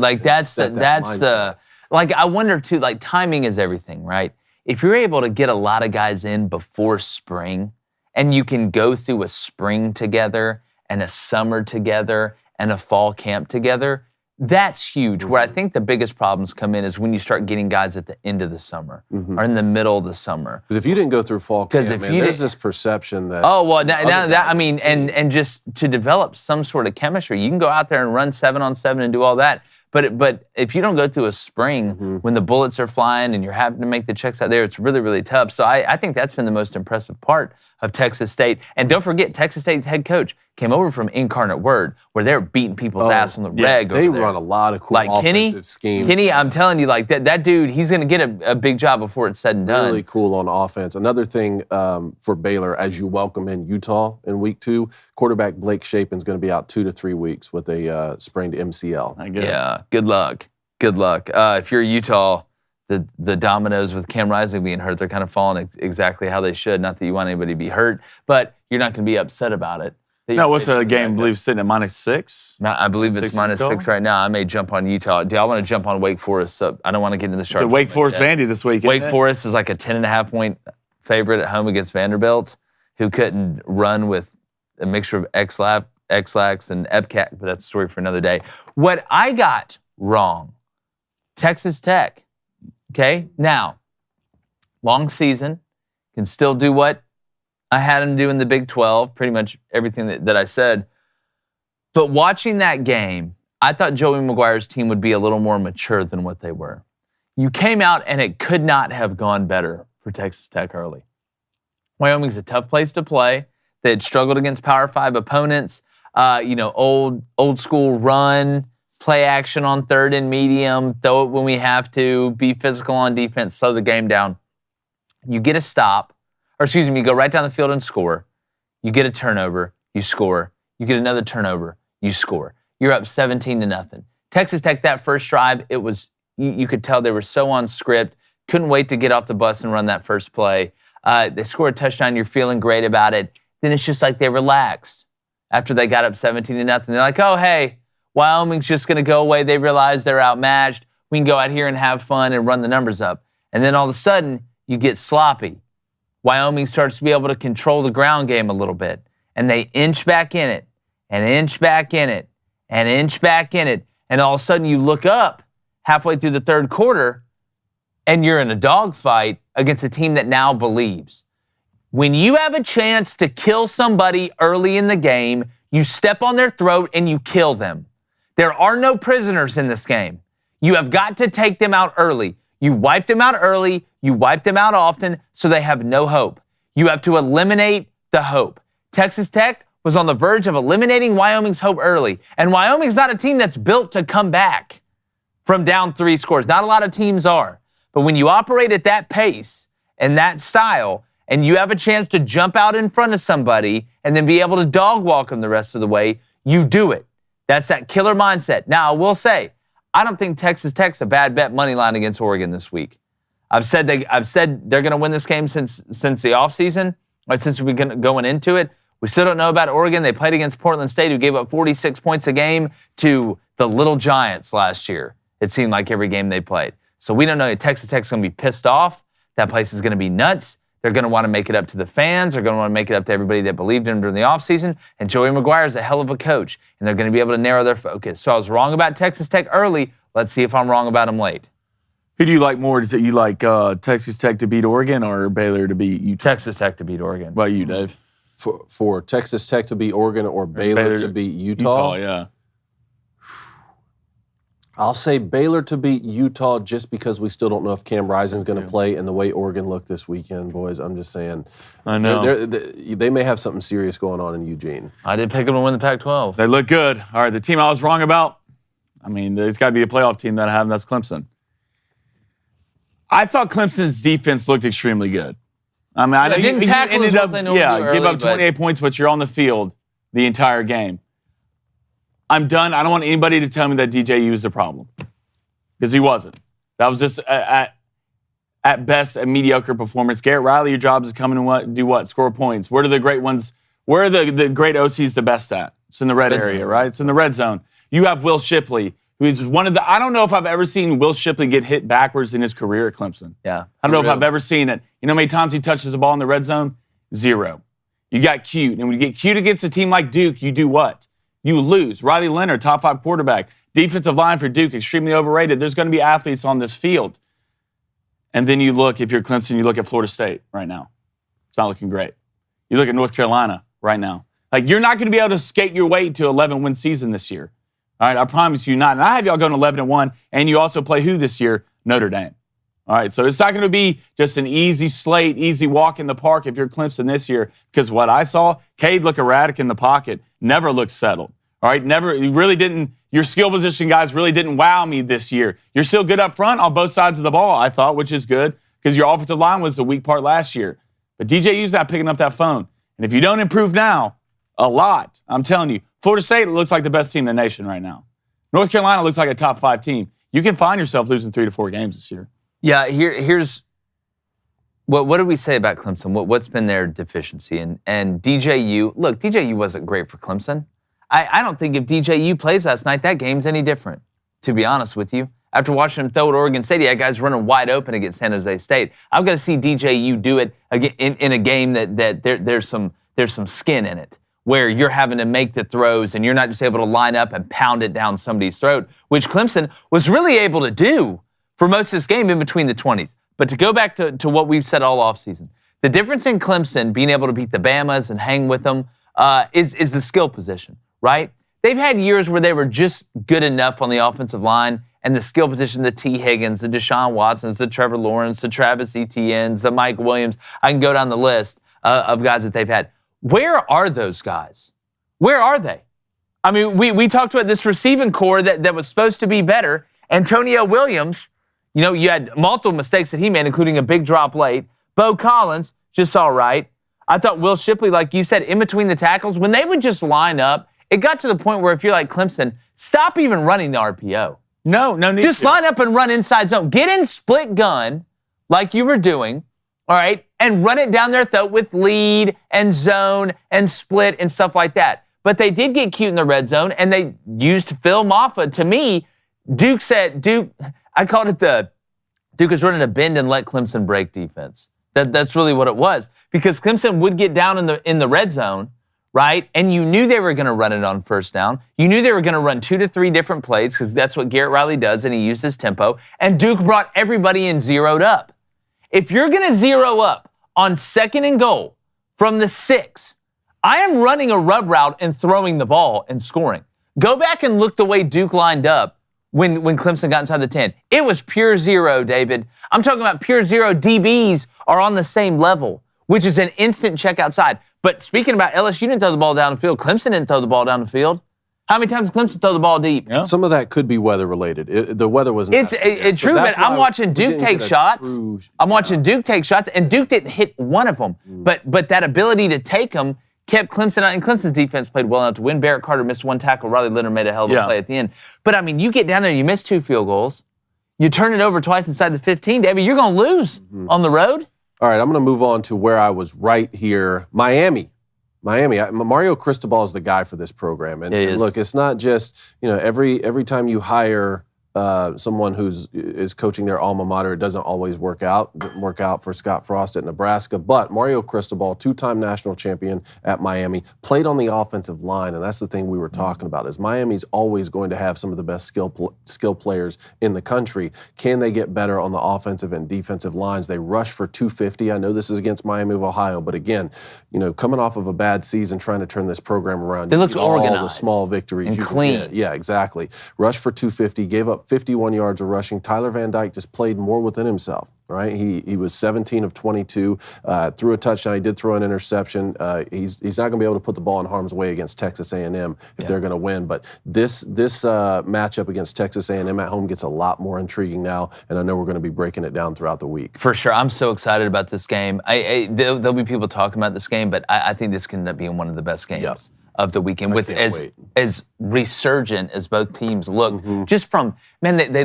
wonder too, like timing is everything, right? If you're able to get a lot of guys in before spring and you can go through a spring together and a summer together and a fall camp together, that's huge. Mm-hmm. Where I think the biggest problems come in is when you start getting guys at the end of the summer or in the middle of the summer. Because if you didn't go through fall camp, there's this perception that... Oh, well, and just to develop some sort of chemistry, you can go out there and run 7-on-7 and do all that. But if you don't go through a spring when the bullets are flying and you're having to make the checks out there, it's really, really tough. So I think that's been the most impressive part of Texas State. And don't forget, Texas State's head coach came over from Incarnate Word, where they're beating people's ass on the reg over there. They run a lot of cool offensive schemes. Kenny, I'm telling you, like that dude, he's going to get a big job before it's said and done. Really cool on offense. Another thing for Baylor, as you welcome in Utah in week 2, quarterback Blake Shapen's going to be out 2 to 3 weeks with a sprained MCL. Yeah, good luck. Good luck. If you're Utah, the dominoes with Cam Rising being hurt, they're kind of falling exactly how they should. Not that you want anybody to be hurt, but you're not going to be upset about it. No, what's the game? I believe sitting at -6. I believe it's -6 right now. I may jump on Utah. Do y'all want to jump on Wake Forest? So I don't want to get into the sharp. Wake Forest Vandy this week. Wake Forest is like a 10.5-point favorite at home against Vanderbilt, who couldn't run with a mixture of X-Lax and Epcat, but that's a story for another day. What I got wrong, Texas Tech. Okay, now, long season, can still do what I had him do in the Big 12, pretty much everything that I said. But watching that game, I thought Joey McGuire's team would be a little more mature than what they were. You came out and it could not have gone better for Texas Tech early. Wyoming's a tough place to play. They had struggled against Power 5 opponents. Old school run, play action on 3rd and medium, throw it when we have to, be physical on defense, slow the game down. You get a stop, you go right down the field and score. You get a turnover, you score. You get another turnover, you score. You're up 17-0. Texas Tech, that first drive, it was, you could tell they were so on script, couldn't wait to get off the bus and run that first play. They score a touchdown, you're feeling great about it. Then it's just like they relaxed after they got up 17-0. They're like, oh, hey, Wyoming's just going to go away. They realize they're outmatched. We can go out here and have fun and run the numbers up. And then all of a sudden, you get sloppy. Wyoming starts to be able to control the ground game a little bit. And they inch back in it, and inch back in it, and inch back in it. And all of a sudden, you look up halfway through the third quarter, and you're in a dogfight against a team that now believes. When you have a chance to kill somebody early in the game, you step on their throat and you kill them. There are no prisoners in this game. You have got to take them out early. You wipe them out early, you wipe them out often, so they have no hope. You have to eliminate the hope. Texas Tech was on the verge of eliminating Wyoming's hope early, and Wyoming's not a team that's built to come back from down 3 scores. Not a lot of teams are. But when you operate at that pace and that style, and you have a chance to jump out in front of somebody and then be able to dog walk them the rest of the way, you do it. That's that killer mindset. Now, I will say, I don't think Texas Tech's a bad bet money line against Oregon this week. I've said they're going to win this game since the offseason, or since we've been going into it. We still don't know about Oregon. They played against Portland State, who gave up 46 points a game to the Little Giants last year. It seemed like every game they played. So we don't know. Texas Tech's going to be pissed off. That place is going to be nuts. They're going to want to make it up to the fans. They're going to want to make it up to everybody that believed in them during the offseason. And Joey McGuire is a hell of a coach, and they're going to be able to narrow their focus. So I was wrong about Texas Tech early. Let's see if I'm wrong about them late. Who do you like more? Is it you like Texas Tech to beat Oregon or Baylor to beat Utah? Texas Tech to beat Oregon. What about you, Dave? For Texas Tech to beat Oregon or Baylor to beat Utah? Yeah. I'll say Baylor to beat Utah just because we still don't know if Cam Rising's going to play, and the way Oregon looked this weekend, boys, I'm just saying. I know. They may have something serious going on in Eugene. I did pick them to win the Pac-12. They look good. All right, the team I was wrong about, I mean, it's got to be a playoff team that I have, and that's Clemson. I thought Clemson's defense looked extremely good. I mean, I know you ended up, give up 28 points, but you're on the field the entire game. I'm done. I don't want anybody to tell me that DJU is the problem, because he wasn't. That was just at best a mediocre performance. Garrett Riley, your job is to come in and do what? Score points. Where are the great ones? Where are the great OCs the best at? It's in the red area, right? It's in the red zone. You have Will Shipley, who's one of the. I don't know if I've ever seen Will Shipley get hit backwards in his career at Clemson. Yeah. I don't know if I've ever seen it. You know how many times he touches the ball in the red zone? 0. You got cute. And when you get cute against a team like Duke, you do what? You lose. Riley Leonard, top 5 quarterback. Defensive line for Duke, extremely overrated. There's going to be athletes on this field. And then you look, if you're Clemson, you look at Florida State right now. It's not looking great. You look at North Carolina right now. Like, you're not going to be able to skate your way to 11-win season this year. All right, I promise you not. And I have y'all going 11-1, and you also play who this year? Notre Dame. All right, so it's not going to be just an easy slate, easy walk in the park if you're Clemson this year, because what I saw, Cade looked erratic in the pocket, never looked settled. All right, you really didn't, your skill position guys really didn't wow me this year. You're still good up front on both sides of the ball, I thought, which is good, because your offensive line was the weak part last year. But DJU's not picking up that phone. And if you don't improve now, a lot, I'm telling you, Florida State looks like the best team in the nation right now. North Carolina looks like a top 5 team. You can find yourself losing 3 to 4 games this year. Yeah, here's what did we say about Clemson? What's been their deficiency? And DJU, look, DJU wasn't great for Clemson. I don't think if DJU plays last night, that game's any different, to be honest with you. After watching him throw at Oregon State, he had guys running wide open against San Jose State. I'm going to see DJU do it again in a game that there's some skin in it, where you're having to make the throws and you're not just able to line up and pound it down somebody's throat, which Clemson was really able to do for most of this game in between the 20s. But to go back to what we've said all offseason, the difference in Clemson being able to beat the Bamas and hang with them is the skill position, right? They've had years where they were just good enough on the offensive line, and the skill position, the T. Higgins, the Deshaun Watsons, the Trevor Lawrence, the Travis Etienne's, the Mike Williams. I can go down the list of guys that they've had. Where are those guys? Where are they? I mean, we talked about this receiving core that was supposed to be better. Antonio Williams, you had multiple mistakes that he made, including a big drop late. Bo Collins, just all right. I thought Will Shipley, like you said, in between the tackles, when they would just line up, it got to the point where if you're like Clemson, stop even running the RPO. No need Just to. line up and run inside zone. Get in split gun like you were doing, all right, and run it down their throat with lead and zone and split and stuff like that. But they did get cute in the red zone, and they used Phil Maffa. To me, I called it Duke was running a bend and let Clemson break defense. That's really what it was, because Clemson would get down in the red zone, right? And you knew they were going to run it on first down. You knew they were going to run 2 to 3 different plays, because that's what Garrett Riley does, and he used his tempo. And Duke brought everybody in zeroed up. If you're going to zero up on 2nd and goal from the 6, I am running a rub route and throwing the ball and scoring. Go back and look the way Duke lined up when Clemson got inside the 10. It was pure zero, David. I'm talking about pure zero. DBs are on the same level, which is an instant check outside. But speaking about LSU didn't throw the ball down the field. Clemson didn't throw the ball down the field. How many times did Clemson throw the ball deep? Yeah. Some of that could be weather related. The weather was it's true, but I'm watching Duke take shots. Watching Duke take shots, and Duke didn't hit one of them. But that ability to take them kept Clemson out, and Clemson's defense played well enough to win. Barrett Carter missed 1 tackle. Riley Leonard made a hell of a play at the end. But, I mean, you get down there, you miss 2 field goals. You turn it over twice inside the 15, David, you're going to lose on the road. All right, I'm going to move on to where I was right here. Miami. Mario Cristobal is the guy for this program. And look, it's not just, every time you hire someone is coaching their alma mater, it doesn't always work out. Didn't work out for Scott Frost at Nebraska. But Mario Cristobal, 2-time national champion at Miami, played on the offensive line, and that's the thing we were talking about, is Miami's always going to have some of the best skill players in the country. Can they get better on the offensive and defensive lines? They rush for 250. I know this is against Miami of Ohio, but again, coming off of a bad season, trying to turn this program around, they looked organized. All the small victories and you clean. Get. Yeah, exactly. Rush for 250, gave up up 51 yards of rushing. Tyler Van Dyke just played more within himself, right? He was 17 of 22, threw a touchdown. He did throw an interception. He's not going to be able to put the ball in harm's way against Texas A&M if they're going to win. But this matchup against Texas A&M at home gets a lot more intriguing now, and I know we're going to be breaking it down throughout the week. For sure. I'm so excited about this game. There'll be people talking about this game, but I think this can end up being one of the best games of the weekend. With as resurgent as both teams look, just from, man, they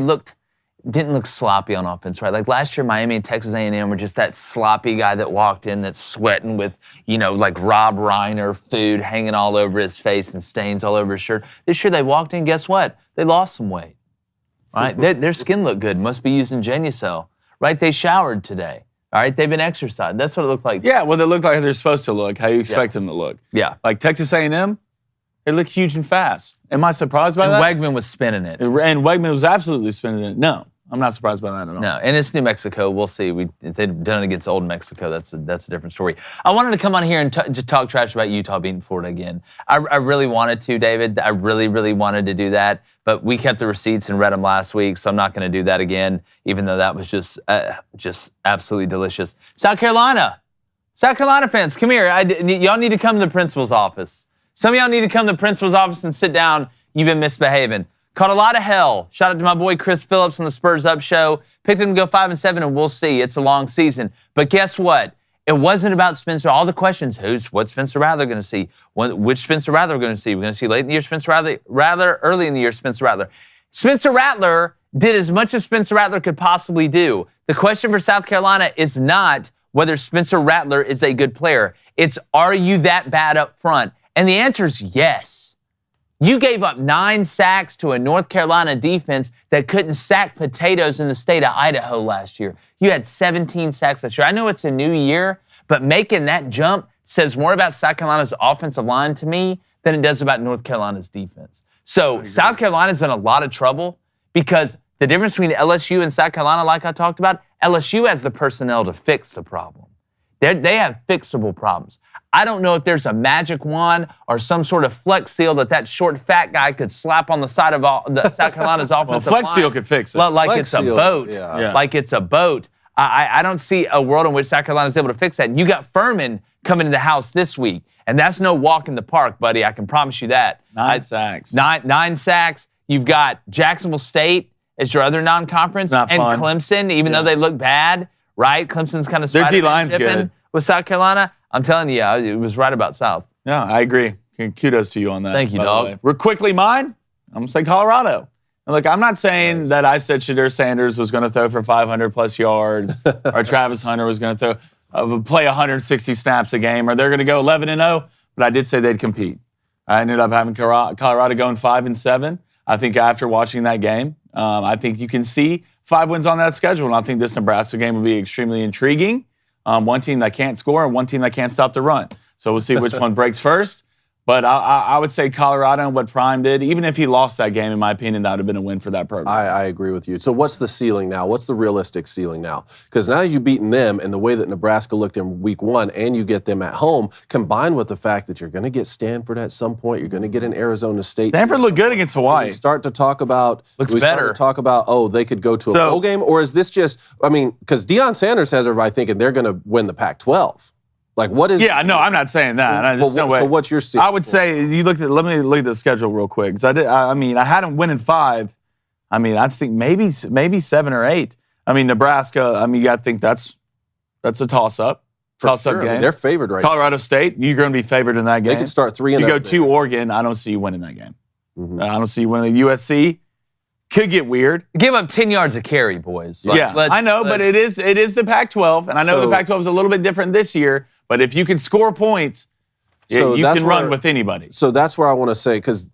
didn't look sloppy on offense, right? Like last year, Miami and Texas A&M were just that sloppy guy that walked in that's sweating with, like Rob Reiner food hanging all over his face and stains all over his shirt. This year they walked in, guess what? They lost some weight, right? Their skin looked good. Must be using Genucel, right? They showered today, all right? They've been exercised. That's what it looked like. Yeah, well, they look like they're supposed to look, how you expect them to look. Yeah. Like Texas A&M, they look huge and fast. Am I surprised by that? Wegman was spinning it. And Wegman was absolutely spinning it. No. I'm not surprised by that at all. No, and it's New Mexico. We'll see. If they've done it against Old Mexico, that's a different story. I wanted to come on here and just talk trash about Utah beating Florida again. I really wanted to, David. I really, really wanted to do that, but we kept the receipts and read them last week, so I'm not going to do that again, even though that was just absolutely delicious. South Carolina fans, come here. Y'all need to come to the principal's office. Some of y'all need to come to the principal's office and sit down. You've been misbehaving. Caught a lot of hell. Shout out to my boy Chris Phillips on the Spurs Up Show. Picked him to go 5-7, and we'll see. It's a long season. But guess what? It wasn't about Spencer. All the questions, what's Spencer Rattler going to see? Which Spencer Rattler we're going to see? We're going to see late in the year Spencer Rattler, early in the year Spencer Rattler. Spencer Rattler did as much as Spencer Rattler could possibly do. The question for South Carolina is not whether Spencer Rattler is a good player. It's, are you that bad up front? And the answer is yes. You gave up 9 sacks to a North Carolina defense that couldn't sack potatoes in the state of Idaho last year. You had 17 sacks last year. I know it's a new year, but making that jump says more about South Carolina's offensive line to me than it does about North Carolina's defense. So South Carolina's in a lot of trouble because the difference between LSU and South Carolina, like I talked about, LSU has the personnel to fix the problem. They have fixable problems. I don't know if there's a magic wand or some sort of Flex Seal that short, fat guy could slap on the side of the South Carolina's offensive line. Flex Seal could fix it. Like Flex it's a Seal, boat. yeah. Like it's a boat. I don't see a world in which South Carolina's able to fix that. You got Furman coming to the house this week, and that's no walk in the park, buddy. I can promise you that. 9 sacks. Nine sacks. You've got Jacksonville State as your other non-conference, and fun. Clemson, even though they look bad, right? Clemson's kind of their D-line's good with South Carolina. I'm telling you, it was right about South. Yeah, I agree. Kudos to you on that. Thank you, dog. We're quickly mine. I'm going to say Colorado. And look, I'm not saying that I said Shadur Sanders was going to throw for 500-plus yards or Travis Hunter was going to play 160 snaps a game or they're going to go 11-0, but I did say they'd compete. I ended up having Colorado going 5-7. I think after watching that game, I think you can see 5 wins on that schedule, and I think this Nebraska game will be extremely intriguing. One team that can't score and one team that can't stop the run. So we'll see which one breaks first. But I would say Colorado and what Prime did, even if he lost that game, in my opinion, that would have been a win for that program. I agree with you. So what's the ceiling now? What's the realistic ceiling now? Because now you've beaten them and the way that Nebraska looked in week 1 and you get them at home, combined with the fact that you're going to get Stanford at some point, you're going to get an Arizona State. Stanford looked good against Hawaii. We start to talk about, they could go to a bowl game? Or is this just, because Deion Sanders has everybody thinking they're going to win the Pac-12. Like, what is... Yeah, no, I'm not saying that. So what's your ceiling? I would say, let me look at the schedule real quick. Because I had them winning 5. I think maybe 7 or 8. Nebraska, you got to think that's a toss-up. Toss-up game. They're favored right now. Colorado State, you're going to be favored in that game. They could start 3-0. You go to Oregon, I don't see you winning that game. Mm-hmm. I don't see you winning. USC could get weird. Give up 10 yards of carry, boys. I know, but it is the Pac-12, and I know the Pac-12 is a little bit different this year. But if you can score points, you can run with anybody. So that's where I want to say, because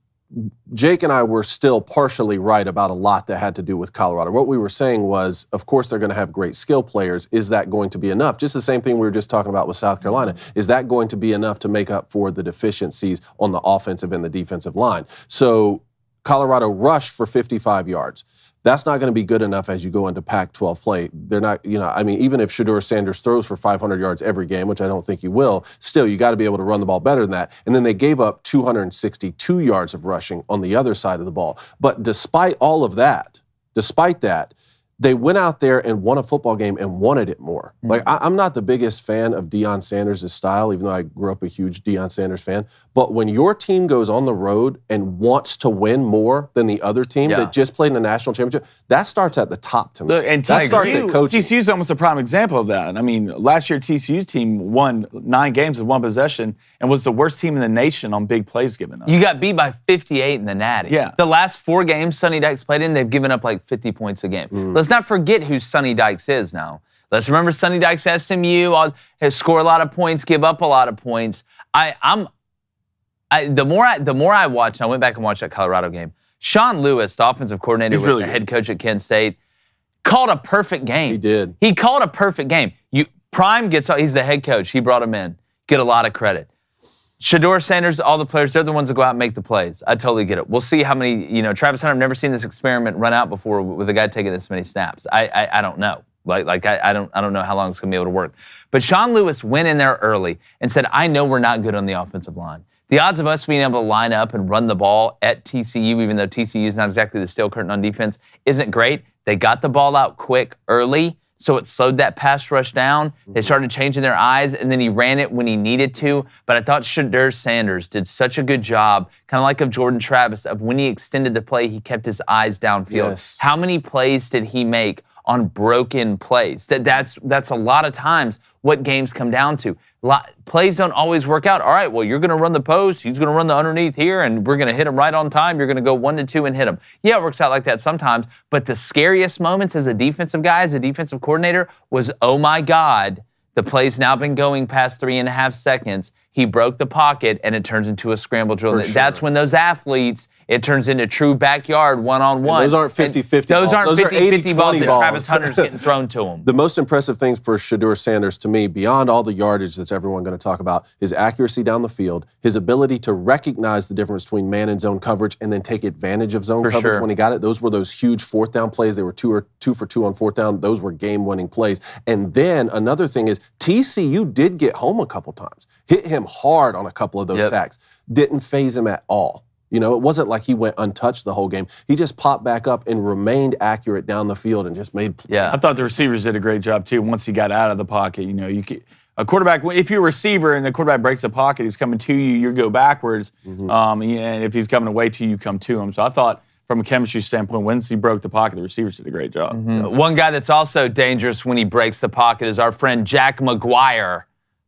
Jake and I were still partially right about a lot that had to do with Colorado. What we were saying was, of course, they're going to have great skill players. Is that going to be enough? Just the same thing we were just talking about with South Carolina. Is that going to be enough to make up for the deficiencies on the offensive and the defensive line? So Colorado rushed for 55 yards. That's not going to be good enough as you go into Pac-12 play. They're not, even if Shadur Sanders throws for 500 yards every game, which I don't think he will, still, you got to be able to run the ball better than that. And then they gave up 262 yards of rushing on the other side of the ball. But despite all of that, despite that, they went out there and won a football game and wanted it more. Like, I'm not the biggest fan of Deion Sanders' style, even though I grew up a huge Deion Sanders fan. But when your team goes on the road and wants to win more than the other team that just played in the national championship, that starts at the top to me. Look, and that starts at coaching. TCU's almost a prime example of that. I mean, last year TCU's team won 9 games with 1 possession and was the worst team in the nation on big plays given up. You got beat by 58 in the Natty. Yeah. The last 4 games Sonny Dykes played in, they've given up like 50 points a game. Let's not forget who Sonny Dykes is now. Let's remember Sonny Dykes, SMU, has scored a lot of points, give up a lot of points. The more I watched, I went back and watched that Colorado game. Sean Lewis, the offensive coordinator, was the head coach at Kent State, called a perfect game. He did. He called a perfect game. Prime gets, he's the head coach. He brought him in. Get a lot of credit. Shedeur Sanders, all the players, they're the ones that go out and make the plays. I totally get it. We'll see how many, Travis Hunter, I've never seen this experiment run out before with a guy taking this many snaps. I don't know. I don't know how long it's going to be able to work. But Sean Lewis went in there early and said, I know we're not good on the offensive line. The odds of us being able to line up and run the ball at TCU, even though TCU is not exactly the steel curtain on defense, isn't great. They got the ball out quick early, so it slowed that pass rush down. They started changing their eyes, and then he ran it when he needed to. But I thought Shedeur Sanders did such a good job, kind of like of Jordan Travis, of when he extended the play, he kept his eyes downfield. Yes. How many plays did he make on broken plays? That's a lot of times what games come down to. Plays don't always work out. All right, well, you're going to run the post. He's going to run the underneath here, and we're going to hit him right on time. You're going to go 1-2 and hit him. Yeah, it works out like that sometimes. But the scariest moments as a defensive guy, as a defensive coordinator, was, oh, my God, the play's now been going past 3.5 seconds. He broke the pocket, and it turns into a scramble drill. That's when those athletes, it turns into true backyard one-on-one. And those aren't 50-50 balls. Those aren't 50-50 balls that balls. Travis Hunter's getting thrown to him. The most impressive things for Shedeur Sanders to me, beyond all the yardage that's everyone going to talk about, his accuracy down the field, his ability to recognize the difference between man and zone coverage and then take advantage of zone coverage when he got it. Those were those huge 4th down plays. They were 2 for 2 on 4th down. Those were game-winning plays. And then another thing is TCU did get home a couple times. Hit him hard on a couple of those sacks. Didn't faze him at all. It wasn't like he went untouched the whole game. He just popped back up and remained accurate down the field and just made plays. Yeah, I thought the receivers did a great job too. Once he got out of the pocket, a quarterback, if you're a receiver and the quarterback breaks the pocket, he's coming to you, you go backwards. And if he's coming away to you, come to him. So I thought from a chemistry standpoint, once he broke the pocket, the receivers did a great job. One guy that's also dangerous when he breaks the pocket is our friend Jack McGuire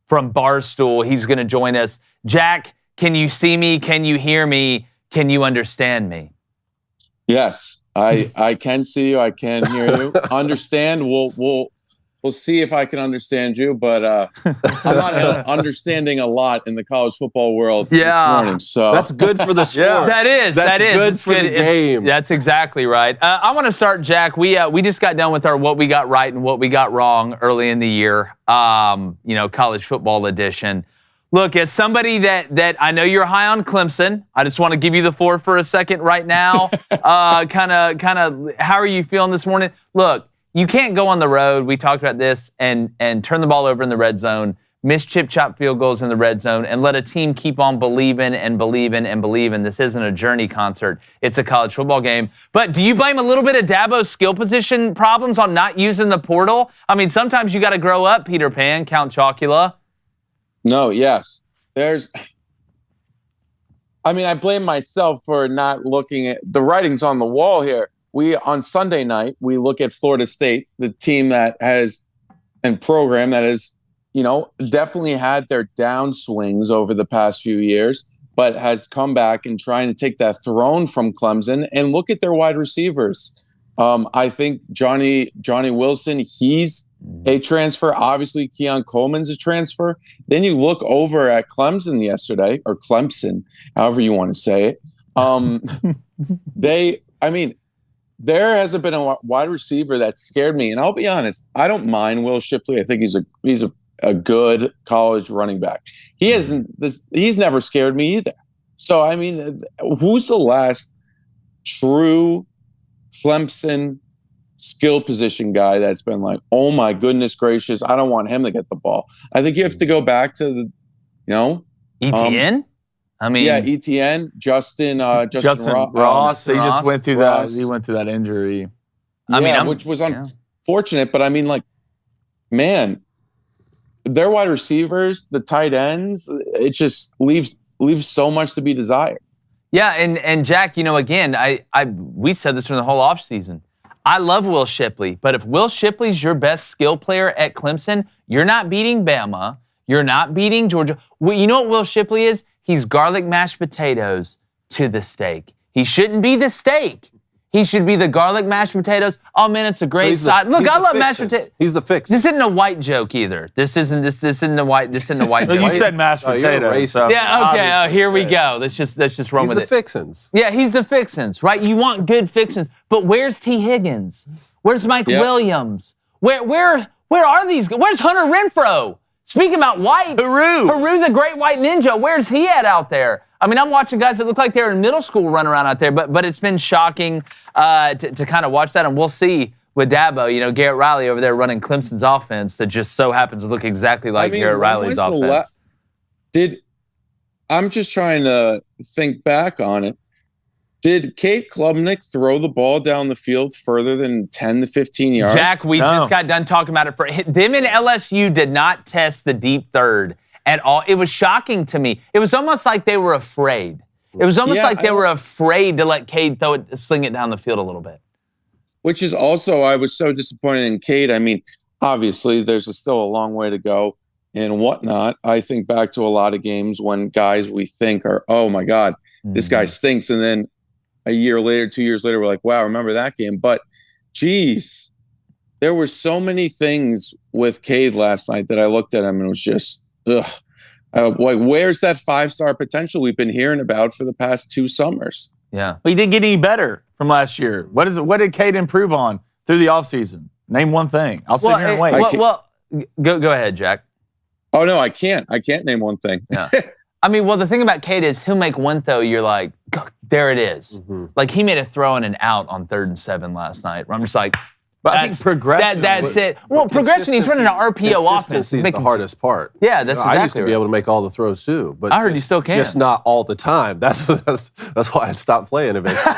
from Barstool. He's going to join us. Jack, can you see me? Can you hear me? Can you understand me? Yes, I can see you. I can hear you. Understand? We'll see if I can understand you, but I'm not understanding a lot in the college football world this morning. So that's good for the sport. That is. That's good for the game. That's exactly right. I want to start, Jack. We just got done with our what we got right and what we got wrong early in the year. College football edition. Look, as somebody that I know you're high on Clemson, I just want to give you the floor for a second right now. Kind of, how are you feeling this morning? Look, you can't go on the road, we talked about this, and turn the ball over in the red zone, miss chip-chop field goals in the red zone, and let a team keep on believing and believing and believing. This isn't a Journey concert. It's a college football game. But do you blame a little bit of Dabo's skill position problems on not using the portal? I mean, sometimes you got to grow up, Peter Pan, Count Chocula. No, yes. I blame myself for not looking at the writings on the wall here. On Sunday night, we look at Florida State, the team that has and program that has, definitely had their downswings over the past few years, but has come back and trying to take that throne from Clemson. And look at their wide receivers. I think Johnny Wilson, he's a transfer. Obviously, Keon Coleman's a transfer. Then you look over at Clemson yesterday, or Clemson, however you want to say it. There hasn't been a wide receiver that scared me. And I'll be honest, I don't mind Will Shipley. I think he's a good college running back. He's never scared me either. So, who's the last true Clemson skill position guy that's been like, oh my goodness gracious, I don't want him to get the ball? I think you have to go back to ETN? ETN, Justin Ross. He just went through that. He went through that injury. which was unfortunate. But I mean, like, man, their wide receivers, the tight ends, it just leaves so much to be desired. Yeah, and Jack, again, we said this during the whole offseason. I love Will Shipley, but if Will Shipley's your best skill player at Clemson, you're not beating Bama. You're not beating Georgia. Well, you know what Will Shipley is? He's garlic mashed potatoes to the steak. He shouldn't be the steak. He should be the garlic mashed potatoes. Oh man, it's a great side. Look, I love mashed potatoes. He's the fix. This isn't a white joke either. This isn't a white joke. You said mashed potatoes. So yeah, okay. Oh, here we go. Let's just run with it. He's the fixins. Yeah, he's the fixins, right? You want good fixins. But where's T. Higgins? Where's Mike Williams? Where are these? Where's Hunter Renfrow? Speaking about white, Haru the great white ninja, where's he at out there? I mean, I'm watching guys that look like they're in middle school run around out there, but it's been shocking to kind of watch that, and we'll see with Dabo, Garrett Riley over there running Clemson's offense that just so happens to look exactly like Garrett Riley's offense. I'm just trying to think back on it. Did Cade Klubnik throw the ball down the field further than 10 to 15 yards? Jack, we just got done talking about it. Them and LSU did not test the deep third at all. It was shocking to me. It was almost like they were afraid. It was almost like they were afraid to let Cade sling it down the field a little bit. Which is also, I was so disappointed in Cade. I mean, obviously, there's still a long way to go and whatnot. I think back to a lot of games when guys we think are, oh my God, this guy stinks. And then a year later, 2 years later, we're like, wow, remember that game. But, geez, there were so many things with Cade last night that I looked at him and it was just, ugh. Like, where's that 5-star potential we've been hearing about for the past 2 summers? Yeah. Well, he didn't get any better from last year. What did Cade improve on through the offseason? Name one thing. I'll sit here and wait. Go ahead, Jack. Oh, no, I can't. I can't name one thing. Yeah. I mean, the thing about Cade is he'll make one throw, you're like, there it is. Mm-hmm. Like, he made a throw and an out on 3rd and 7 last night. I'm just like, but I think progression. That's it. Well, progression, he's running an RPO offense. Consistency is the hardest part. Yeah, that's exactly I used to be able to make all the throws too, but I heard you still can. Just not all the time. That's why I stopped playing eventually.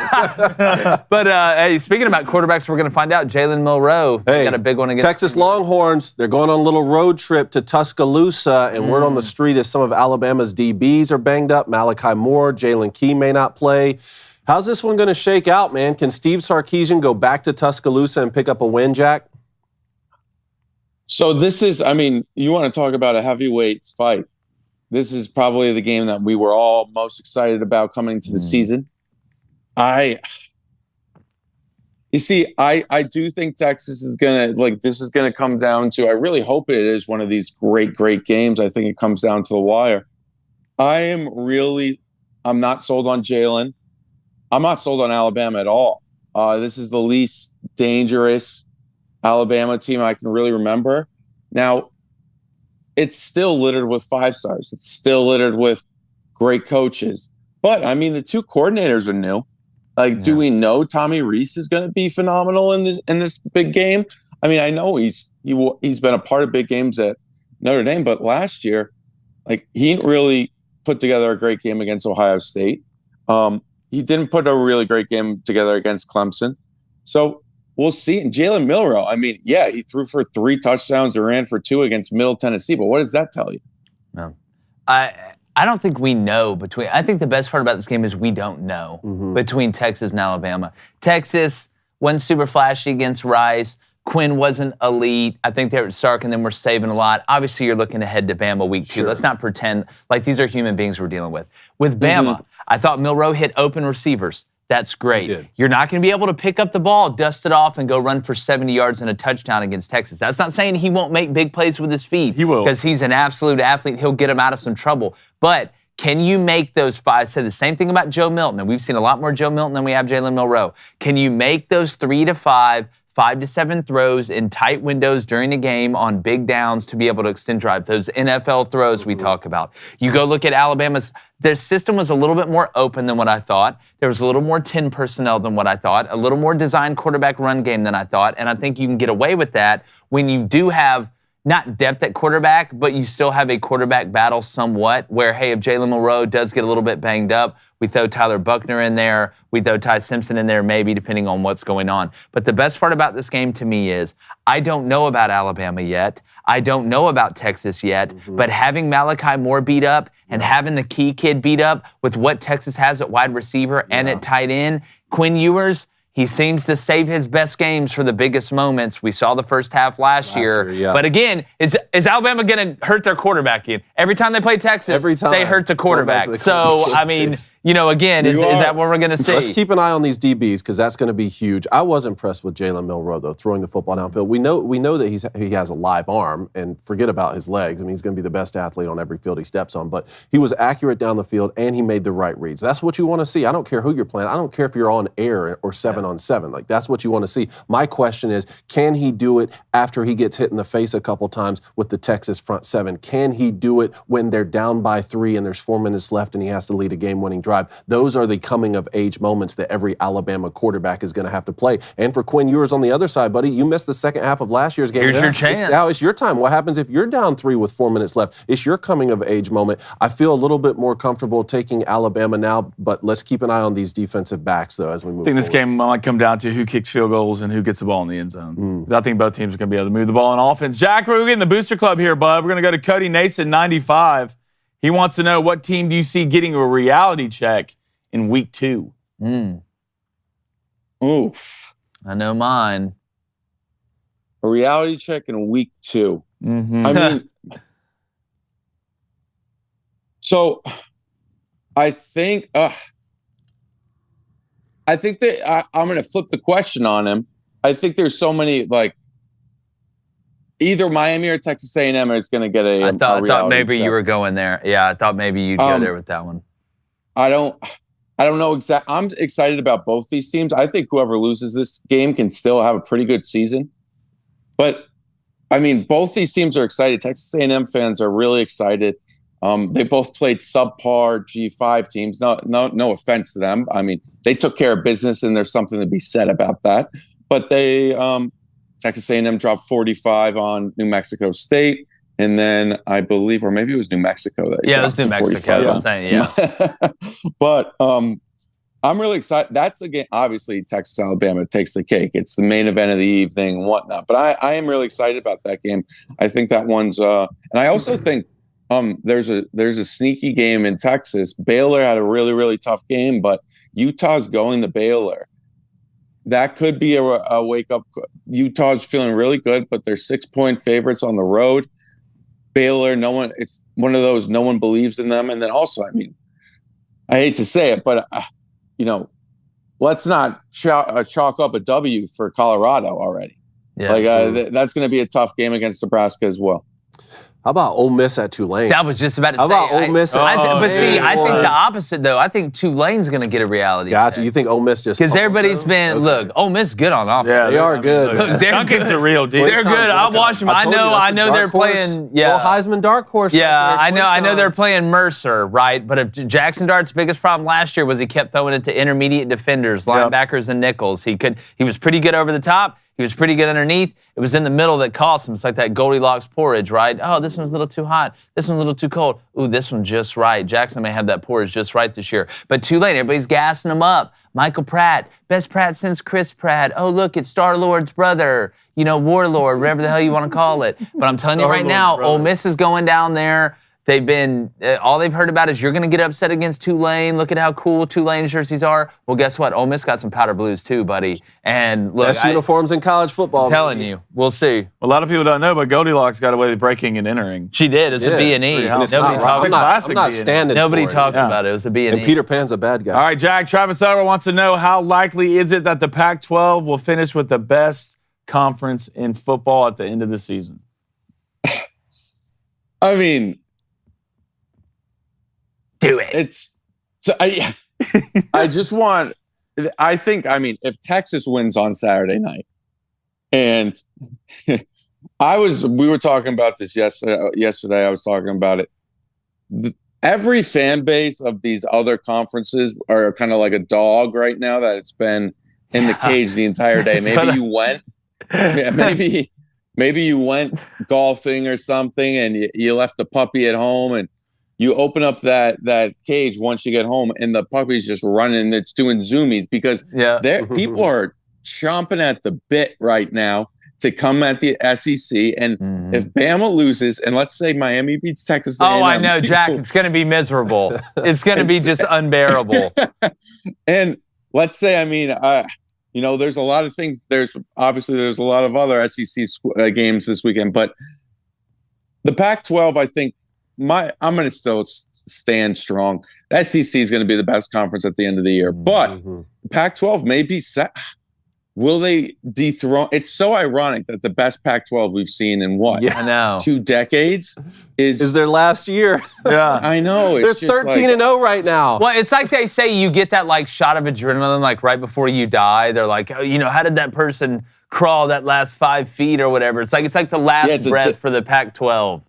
But hey, speaking about quarterbacks, we're going to find out. Jalen Milroe got a big one against Texas Longhorns. They're going on a little road trip to Tuscaloosa, and word on the street is some of Alabama's DBs are banged up. Malachi Moore, Jalen Key may not play. How's this one going to shake out, man? Can Steve Sarkisian go back to Tuscaloosa and pick up a win, Jack? So this is, I mean, you want to talk about a heavyweight fight. This is probably the game that we were all most excited about coming to the season. I do think Texas is going to, this is going to come down to, I really hope it is one of these great, great games. I think it comes down to the wire. I'm not sold on Jalen. I'm not sold on Alabama at all. This is the least dangerous Alabama team I can really remember. Now, it's still littered with 5-stars. It's still littered with great coaches. But, I mean, the 2 coordinators are new. Do we know Tommy Rees is going to be phenomenal in this big game? I mean, I know he's been a part of big games at Notre Dame, but last year, he didn't really put together a great game against Ohio State. He didn't put a really great game together against Clemson. So we'll see. And Jalen Milroe, I mean, yeah, he threw for 3 touchdowns or ran for 2 against Middle Tennessee. But what does that tell you? No. I don't think we know I think the best part about this game is we don't know between Texas and Alabama. Texas wasn't super flashy against Rice. Quinn wasn't elite. I think they were Sark and them were saving a lot. Obviously, you're looking ahead to Bama week 2. Sure. Let's not pretend like these are human beings we're dealing with. With Bama, I thought Milroe hit open receivers. That's great. You're not going to be able to pick up the ball, dust it off, and go run for 70 yards and a touchdown against Texas. That's not saying he won't make big plays with his feet. He will. Because he's an absolute athlete. He'll get them out of some trouble. But can you make those 5? I said the same thing about Joe Milton, and we've seen a lot more Joe Milton than we have Jalen Milroe. Can you make those 3 to 5, 5 to 7 throws in tight windows during the game on big downs to be able to extend drive? Those NFL throws we talk about. You go look at Alabama's, their system was a little bit more open than what I thought. There was a little more 10 personnel than what I thought, a little more designed quarterback run game than I thought, and I think you can get away with that when you do have not depth at quarterback, but you still have a quarterback battle somewhat where, hey, if Jalen Milroe does get a little bit banged up, We throw Tyler Buckner in there. We throw Ty Simpson in there, maybe, depending on what's going on. But the best part about this game to me is I don't know about Alabama yet. I don't know about Texas yet. But having Malachi Moore beat up and having the key kid beat up with what Texas has at wide receiver and at tight end, Quinn Ewers, he seems to save his best games for the biggest moments. We saw the first half last year. But again, is Alabama going to hurt their quarterback again? Every time they play Texas, they hurt the quarterback. So, I mean, again, is that what we're going to see? Let's keep an eye on these DBs because that's going to be huge. I was impressed with Jalen Milroe, though, throwing the football downfield. We know that he has a live arm, and forget about his legs. I mean, he's going to be the best athlete on every field he steps on. But he was accurate down the field, and he made the right reads. That's what you want to see. I don't care who you're playing. I don't care if you're on air or 7-on-7. Like, that's what you want to see. My question is, can he do it after he gets hit in the face a couple times with the Texas front seven? Can he do it when they're down by 3 and there's 4 minutes left and he has to lead a game-winning drive? Those are the coming-of-age moments that every Alabama quarterback is going to have to play. And for Quinn Ewers on the other side, buddy, you missed the second half of last year's game. Here's your chance. Now it's your time. What happens if you're down 3 with 4 minutes left? It's your coming-of-age moment. I feel a little bit more comfortable taking Alabama now, but let's keep an eye on these defensive backs, though, as we move I think forward. this game might come down to who kicks field goals and who gets the ball in the end zone. I think both teams are going to be able to move the ball on offense. Jack, we're getting the booster club here, bud. We're going to go to Cody Nason, 95. He wants to know, what team do you see getting a reality check in week 2? Oof. I know mine. A reality check in week 2. I mean, so I think that I'm going to flip the question on him. I think there's so many, like, either Miami or Texas A&M is going to get a I thought maybe check. you were going there. Yeah, I thought maybe you'd go there with that one. I don't know exactly. I'm excited about both these teams. I think whoever loses this game can still have a pretty good season. But I mean, both these teams are excited. Texas A&M fans are really excited. They both played subpar G5 teams. No offense to them. I mean, they took care of business, and there's something to be said about that. But Texas A&M dropped 45 on New Mexico State. And then I believe, or maybe it was New Mexico. It was New Mexico. But I'm really excited. That's, again, obviously Texas Alabama takes the cake. It's the main event of the evening and whatnot. But I am really excited about that game. I think that one's and I also think there's a sneaky game in Texas. Baylor had a really, really tough game, but Utah's going to Baylor. That could be a wake up. Utah's feeling really good, but they're 6-point favorites on the road. Baylor, it's one of those, no one believes in them. And then also, I mean, I hate to say it, but, let's not chalk up a W for Colorado already. Yeah, that's going to be a tough game against Nebraska as well. How about Ole Miss at Tulane? That was just about to say. How about Ole Miss? I think the opposite, though. I think Tulane's going to get a reality. Gotcha. You think Ole Miss just... Because everybody's been... Look, Ole Miss good on offense. Yeah, they are good. Look, Duncan's a real deal. They're good. I'll watch them. I know they're playing... Yeah. Heisman dark horse. Yeah, I know they're playing Mercer, right? But if Jackson Dart's biggest problem last year was he kept throwing it to intermediate defenders, linebackers, and nickels. He was pretty good over the top. He was pretty good underneath. It was in the middle that cost him. It's like that Goldilocks porridge, right? Oh, this one's a little too hot. This one's a little too cold. Ooh, this one's just right. Jackson may have that porridge just right this year. But Tulane, everybody's gassing him up. Michael Pratt, best Pratt since Chris Pratt. Oh, look, it's Star-Lord's brother. Warlord, whatever the hell you want to call it. But I'm telling you right now, Ole Miss is going down there. They've been, all they've heard about is you're going to get upset against Tulane. Look at how cool Tulane's jerseys are. Well, guess what? Ole Miss got some powder blues too, buddy. And look, best uniforms in college football. I'm telling you, we'll see. A lot of people don't know, but Goldilocks got away with breaking and entering. She did. It's a B&E. I'm not standing Nobody for it. talks about it. It was a B&E. And Peter Pan's a bad guy. All right, Jack. Travis Elder wants to know, how likely is it that the Pac-12 will finish with the best conference in football at the end of the season? I mean... Do it. If Texas wins on Saturday night, and we were talking about this yesterday. I was talking about it. Every fan base of these other conferences are kind of like a dog right now that it's been in the cage the entire day. Maybe you went, maybe you went golfing or something, and you left the puppy at home, and you open up that cage once you get home, and the puppy's just running. It's doing zoomies because people are chomping at the bit right now to come at the SEC. And if Bama loses, and let's say Miami beats Texas A&M, I know, Jack. It's going to be miserable. It's going to be just unbearable. And let's say, I mean, there's a lot of things. There's a lot of other SEC games this weekend, but the Pac-12, I think, I'm going to still stand strong. The SEC is going to be the best conference at the end of the year, but Pac-12 may be set. Will they dethrone? It's so ironic that the best Pac-12 we've seen in what? Yeah, I know. 2 decades is their last year. Yeah, I know. It's They're 13-0 right now. Well, it's like they say you get that like shot of adrenaline like right before you die. They're like, oh, how did that person crawl that last 5 feet or whatever? It's like the last breath for the Pac-12.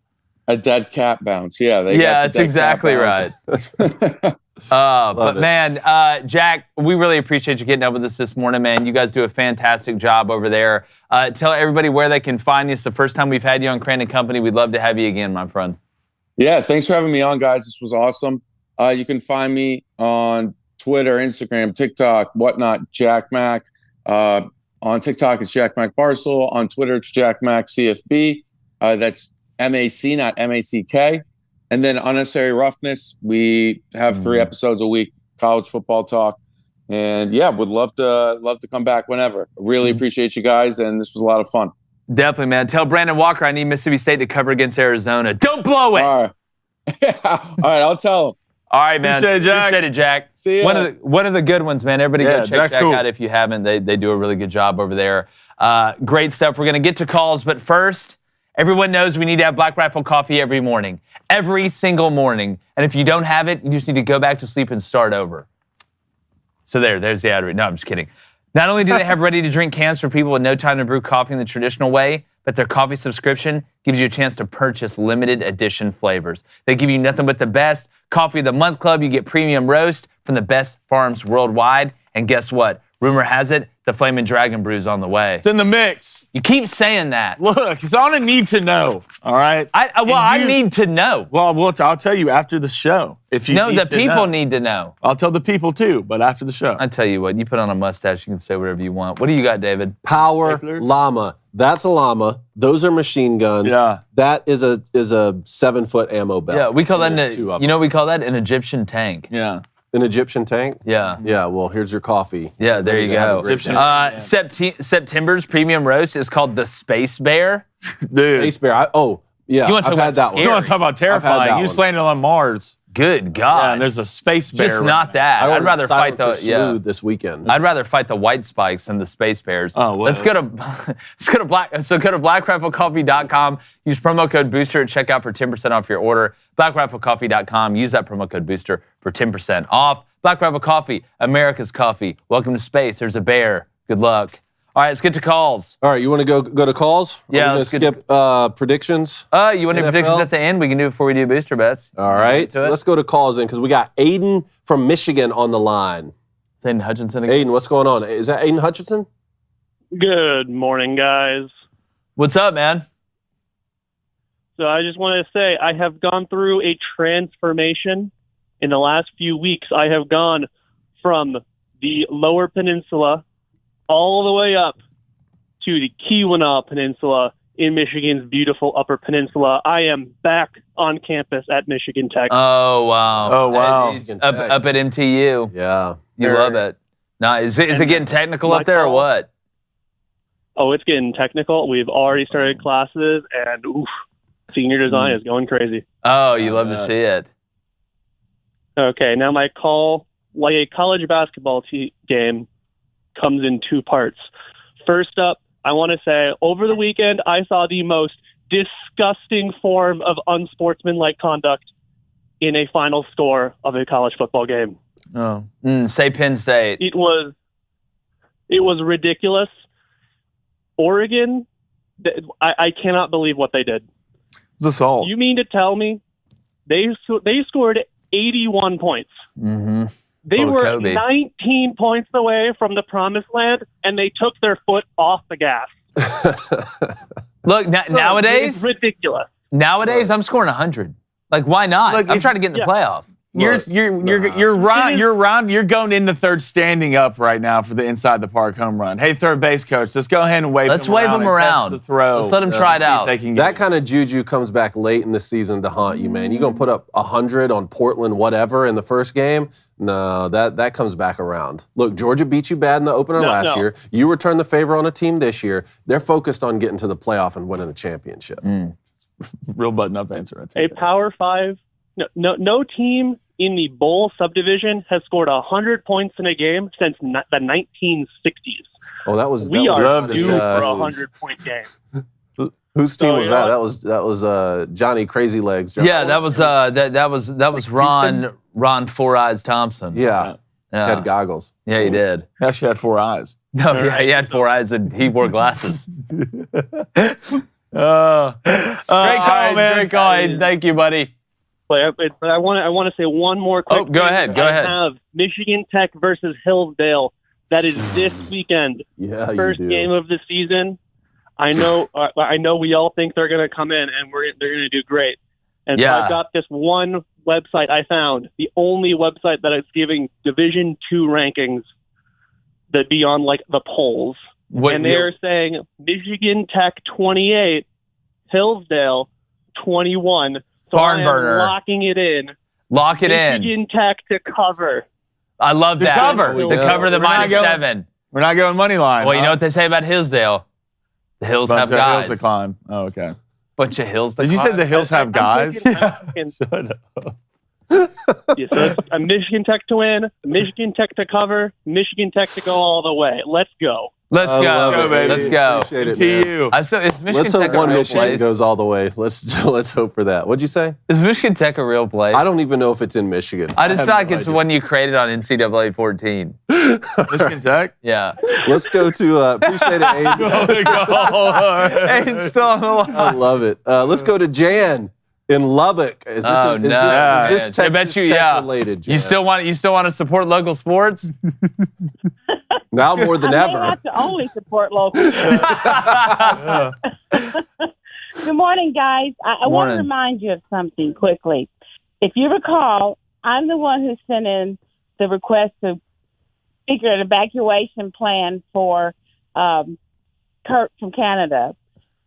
A dead cat bounce. Yeah. That's exactly right. But man, Jack, we really appreciate you getting up with us this morning, man. You guys do a fantastic job over there. Tell everybody where they can find you. It's the first time we've had you on Crane & Company. We'd love to have you again, my friend. Yeah, thanks for having me on, guys. This was awesome. You can find me on Twitter, Instagram, TikTok, whatnot, Jack Mac. On TikTok, it's Jack Mac Barstool. On Twitter, it's Jack Mac CFB. That's MAC, not MACK. And then Unnecessary Roughness, we have 3 episodes a week, college football talk. And would love to come back whenever. Really appreciate you guys, and this was a lot of fun. Definitely, man. Tell Brandon Walker I need Mississippi State to cover against Arizona. Don't blow it. All right, I'll tell him. All right, man. Appreciate it, Jack. See ya. One of the good ones, man. Everybody go check Jack's Jack cool. out if you haven't. They do a really good job over there. Great stuff. We're going to get to calls, but first, everyone knows we need to have Black Rifle coffee every morning. Every single morning. And if you don't have it, you just need to go back to sleep and start over. So there's the ad read. No, I'm just kidding. Not only do they have ready-to-drink cans for people with no time to brew coffee in the traditional way, but their coffee subscription gives you a chance to purchase limited edition flavors. They give you nothing but the best. Coffee of the Month Club, you get premium roast from the best farms worldwide. And guess what? Rumor has it, the Flamin' Dragon Brew's on the way. It's in the mix. You keep saying that. Look, it's on a need to know, all right? I need to know. Well, I'll tell you after the show. If you No, the people need to know. I'll tell the people too, but after the show. I tell you what, you put on a mustache, you can say whatever you want. What do you got, David? Power llama. That's a llama. Those are machine guns. Yeah. That is a 7-foot ammo belt. Yeah, we call that we call that an Egyptian tank. Yeah. An Egyptian tank? Yeah. Yeah, well, here's your coffee. Yeah, there you go. September's premium roast is called the Space Bear. Dude. Space Bear. I've had that one. You want to talk about terrifying? You just landed on Mars. Good God. Yeah, and there's a space bear. Just not that. I'd rather fight the this weekend. I'd rather fight the white spikes than the space bears. Oh, well. Let's go to blackriflecoffee.com. Use promo code Booster at checkout for 10% off your order. blackriflecoffee.com. Use that promo code Booster for 10% off. Black Rifle Coffee, America's coffee. Welcome to space. There's a bear. Good luck. All right, let's get to calls. All right, you want to go to calls? Yeah, let's skip predictions. You want to do predictions at the end? We can do it before we do booster bets. All right, let's go to calls then because we got Aiden from Michigan on the line. It's Aiden Hutchinson again. Aiden, what's going on? Is that Aiden Hutchinson? Good morning, guys. What's up, man? So I just wanted to say I have gone through a transformation in the last few weeks. I have gone from the Lower Peninsula all the way up to the Keweenaw Peninsula in Michigan's beautiful Upper Peninsula. I am back on campus at Michigan Tech. Oh, wow. Oh, wow. Up at MTU. Yeah. You love it. Now, is it getting technical up there or what? Oh, it's getting technical. We've already started classes, and senior design is going crazy. Oh, you love to see it. Okay, now my call, like a college basketball game, comes in 2 parts. First up, I want to say over the weekend, I saw the most disgusting form of unsportsmanlike conduct in a final score of a college football game. Oh. Say Penn State. It was ridiculous. Oregon, I cannot believe what they did. It's assault. You mean to tell me they scored 81 points? Mm-hmm. They were 19 points away from the promised land, and they took their foot off the gas. Look, nowadays, it's ridiculous. Nowadays, I'm scoring 100. Like, why not? Look, I'm trying to get in the playoff. You're going into third standing up right now for the inside the park home run. Hey, third base coach, let's go ahead and wave Let's him wave around. him And around. test the throw. Let's let him try it out. That kind of juju comes back late in the season to haunt you, man. You're going to put up 100 on Portland, whatever, in the first game? No, that comes back around. Look, Georgia beat you bad in the opener last year. You returned the favor on a team this year. They're focused on getting to the playoff and winning the championship. Real button-up answer. A Power 5. No team in the bowl subdivision has scored 100 points in a game since the 1960s. Oh, that was We are due for a 100-point game. Whose team was that? That was Johnny Crazy Legs. Yeah, that was Ron Four Eyes Thompson. Yeah. Had goggles. Yeah, he did. He actually had 4 eyes. No, yeah, he had 4 eyes and he wore glasses. Great call, man. Great call. Thank you, buddy. But I want to say one more quick thing. Go ahead. I have Michigan Tech versus Hillsdale. That is this weekend. Yeah, First game of the season. I know we all think they're going to come in and they're going to do great. And so I've got this one website I found, the only website that is giving Division II rankings that be on like the polls. And they're saying Michigan Tech 28, Hillsdale 21. So Barn I am burner. locking it in. Lock it in. Michigan Tech to cover. I love that. Cover. To cover the -7. We're not going money line. Well, you know what they say about Hillsdale? The Hills have guys. Hills to climb. Oh, okay. Bunch of hills to Did you climb. say the Hills have guys? Shut up. So it's a Michigan Tech to win, Michigan Tech to cover, Michigan Tech to go all the way. Let's go. Let's go, baby. Let's go. Appreciate it, To man. you. Is Michigan Let's Tech hope a one real Michigan place? goes all the way. Let's hope for that. What'd you say? Is Michigan Tech a real place? I don't even know if it's in Michigan. I just have feel like no it's the idea. one you created on NCAA 14. Michigan Tech? Yeah. Let's go to appreciate it, Aiden. Hey, still on the line. I love it. Let's go to Jan in Lubbock. Is this, Oh, is no. this I bet Texas you, Tech yeah. related, Jan? You still want to support local sports? Now more than I may ever. have to only support local. Good morning, guys. I want to Morning. remind you of something quickly. If you recall, I'm the one who sent in the request to figure an evacuation plan for Kurt from Canada.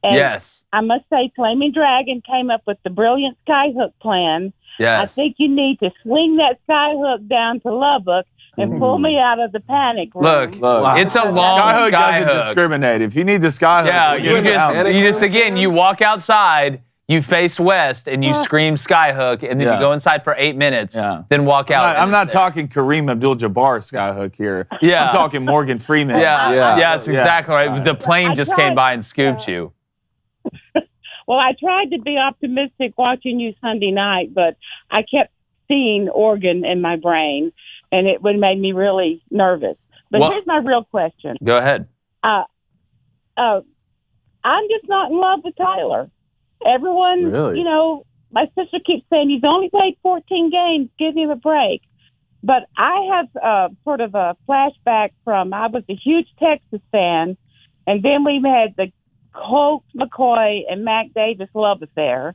And Yes. I must say, Flaming Dragon came up with the brilliant skyhook plan. Yes. I think you need to swing that skyhook down to Lubbock and pull me out of the panic room. Look, it's a long Skyhook doesn't skyhook. discriminate. If you need the skyhook, Yeah, we'll you get it out. just again, you walk outside, you face west, and you scream skyhook, and then you go inside for 8 minutes, then walk out. I'm not talking Kareem Abdul-Jabbar skyhook here. Yeah. I'm talking Morgan Freeman. Yeah, that's Yeah. exactly right. The plane I just tried- came by and scooped you. Well, I tried to be optimistic watching you Sunday night, but I kept seeing Oregon in my brain, and it would make me really nervous. But Well- here's my real question. Go ahead. I'm just not in love with Tyler. Everyone, Really? you know, my sister keeps saying he's only played 14 games. Give him a break. But I have sort of a flashback from I was a huge Texas fan, and then we had the Colt McCoy and Mac Davis love affair,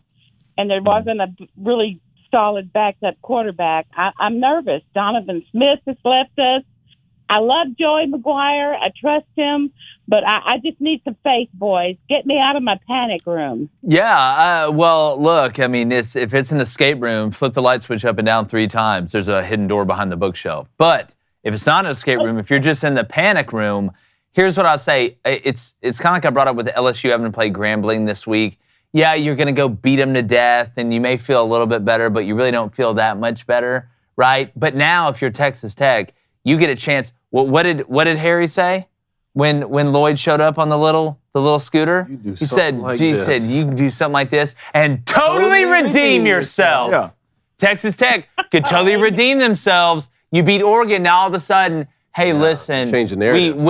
and there wasn't a really solid backup quarterback. I'm nervous. Donovan Smith has left us. I love Joey McGuire. I trust him, but I just need some faith, boys. Get me out of my panic room. Yeah, well, look, I mean, if it's an escape room, flip the light switch up and down 3 times. There's a hidden door behind the bookshelf. But if it's not an escape room, if you're just in the panic room, here's what I'll say. It's kind of like I brought up with LSU having to play Grambling this week. Yeah, you're going to go beat them to death, and you may feel a little bit better, but you really don't feel that much better, right? But now, if you're Texas Tech, you get a chance. What did Harry say when Lloyd showed up on the little scooter? You do He something said, like "He this. said you can do something like this and totally redeem yourself." Yeah. Texas Tech could totally redeem themselves. You beat Oregon, now all of a sudden, hey, listen, change the narrative.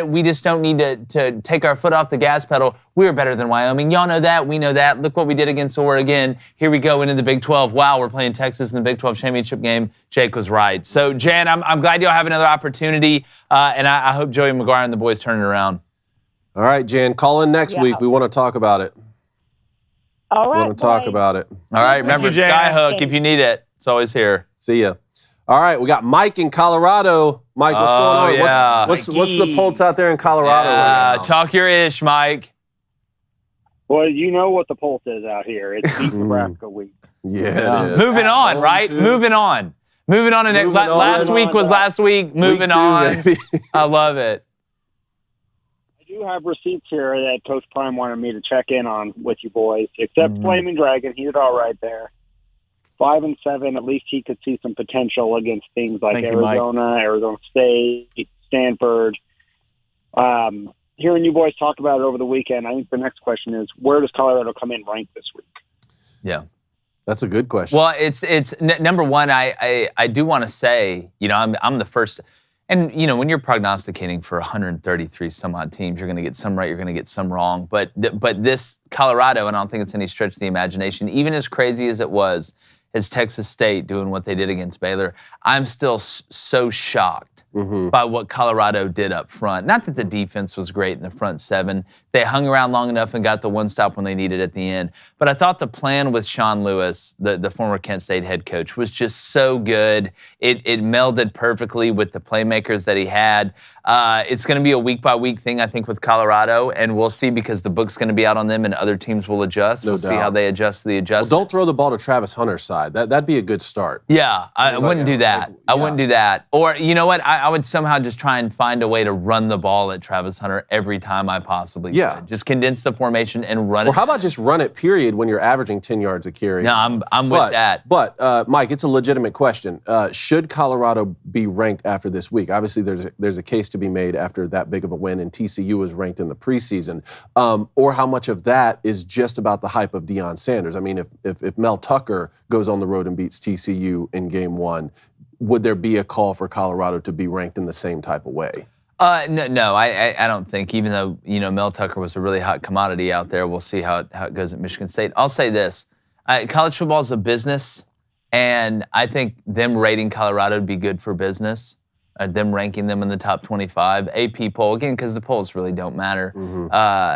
we just don't need to take our foot off the gas pedal. We're better than Wyoming. Y'all know that. We know that. Look what we did against Oregon. Here we go into the Big 12. Wow, we're playing Texas in the Big 12 championship game. Jake was right. So, Jan, I'm glad y'all have another opportunity, and I hope Joey McGuire and the boys turn it around. All right, Jan, call in next week. We want to talk about it. All right, Want to talk boys. about it. All right, remember you, Jan. Skyhook if you need it. It's always here. See ya. All right, we got Mike in Colorado. Mike, what's going on? Yeah. What's the pulse out there in Colorado right now? Talk your ish, Mike. Well, you know what the pulse is out here. It's beat Nebraska week. Yeah. It is. Moving At on, home, right? too. Moving on. Moving on. Moving on. Last week was last week. Moving Week 2, on. baby. I love it. I do have receipts here that Coach Prime wanted me to check in on with you boys. Except Mm-hmm. Flaming Dragon, he did all right there. 5-7, at least he could see some potential against things like Thank you, Mike. Arizona, Arizona State, Stanford. Hearing you boys talk about it over the weekend, I think the next question is, where does Colorado come in ranked this week? Yeah. That's a good question. Well, it's number one. I do want to say, I'm the first, and when you're prognosticating for 133 some odd teams, you're going to get some right, you're going to get some wrong. But this Colorado, and I don't think it's any stretch of the imagination, even as crazy as it was, as Texas State doing what they did against Baylor, I'm still so shocked by what Colorado did up front. Not that the defense was great in the front seven. They hung around long enough and got the one stop when they needed at the end. But I thought the plan with Sean Lewis, the former Kent State head coach, was just so good. It melded perfectly with the playmakers that he had. It's going to be a week-by-week thing, I think, with Colorado, and we'll see because the book's going to be out on them and other teams will adjust. We'll see how they adjust to the adjustment. Well, don't throw the ball to Travis Hunter's side. That'd be a good start. Yeah, I wouldn't do that. I wouldn't do that. Or, you know what? I would somehow just try and find a way to run the ball at Travis Hunter every time I possibly could. Just condense the formation and run it. Or how about just run it, period, when you're averaging 10 yards a carry? No, I'm with that. But, Mike, it's a legitimate question. Should Colorado be ranked after this week? Obviously, there's a case to be made after that big of a win, and TCU was ranked in the preseason. Or how much of that is just about the hype of Deion Sanders? I mean, if Mel Tucker goes on the road and beats TCU in game 1, would there be a call for Colorado to be ranked in the same type of way? No, I don't think. Even though Mel Tucker was a really hot commodity out there, we'll see how it goes at Michigan State. I'll say this: college football is a business, and I think them rating Colorado would be good for business. Them ranking them in the top 25 AP poll again, because the polls really don't matter.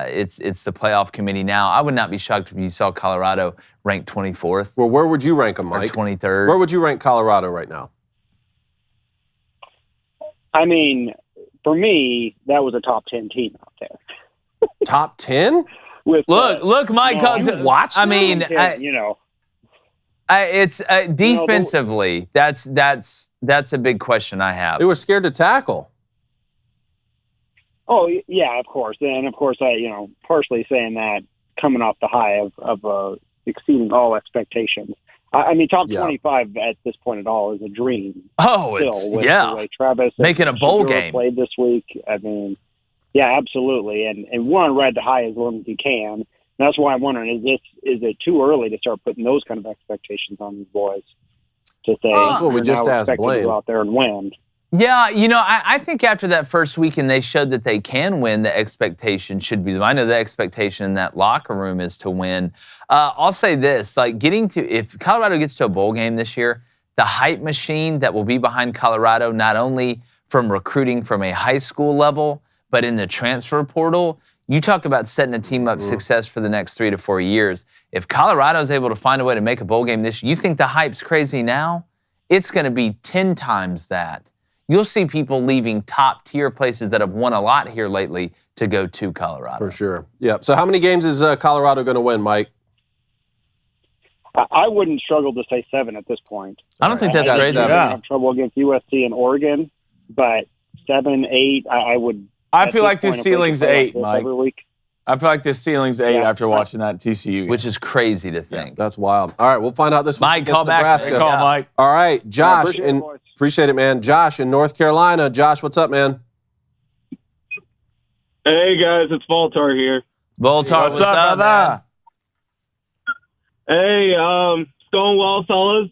It's the playoff committee now. I would not be shocked if you saw Colorado ranked 24th. Well, where would you rank them, Mike? Or 23rd. Where would you rank Colorado right now? I mean, for me, that was a top 10 team out there. Top 10? Look, Mike. You watched I them? mean, it's defensively. That's a big question I have. They were scared to tackle. Oh, yeah, of course. And, of course, I, partially saying that coming off the high of exceeding all expectations. I mean, top 25 at this point at all is a dream. Oh, still, with the way Travis making a bowl Shadura game played this week. I mean, yeah, absolutely. And want to ride the high as long as you can. And that's why I'm wondering: is it too early to start putting those kind of expectations on these boys? To say that's what we just asked Blaine. To go out there and win. Yeah, I think after that first week and they showed that they can win, the expectation should be. I know the expectation in that locker room is to win. I'll say this: if Colorado gets to a bowl game this year, the hype machine that will be behind Colorado, not only from recruiting from a high school level, but in the transfer portal. You talk about setting a team up success for the next 3 to 4 years. If Colorado is able to find a way to make a bowl game this year, you think the hype's crazy now? It's going to be 10 times that. You'll see people leaving top-tier places that have won a lot here lately to go to Colorado. For sure. Yeah. So how many games is Colorado going to win, Mike? I wouldn't struggle to say 7 at this point. I don't think that's crazy. I have trouble against USC and Oregon, but 7, 8, I would. I feel like this ceiling's 8, Mike. Every week. I feel like this ceiling's 8 after watching that TCU game. Which is crazy to think. Yeah, that's wild. All right, we'll find out this week Mike, against call back. Nebraska. Good call, Mike. All right, Josh, appreciate it, man. Josh in North Carolina. Josh, what's up, man? Hey, guys, it's Voltar here. Voltar, What's up, brother? Hey, it's going well, fellas.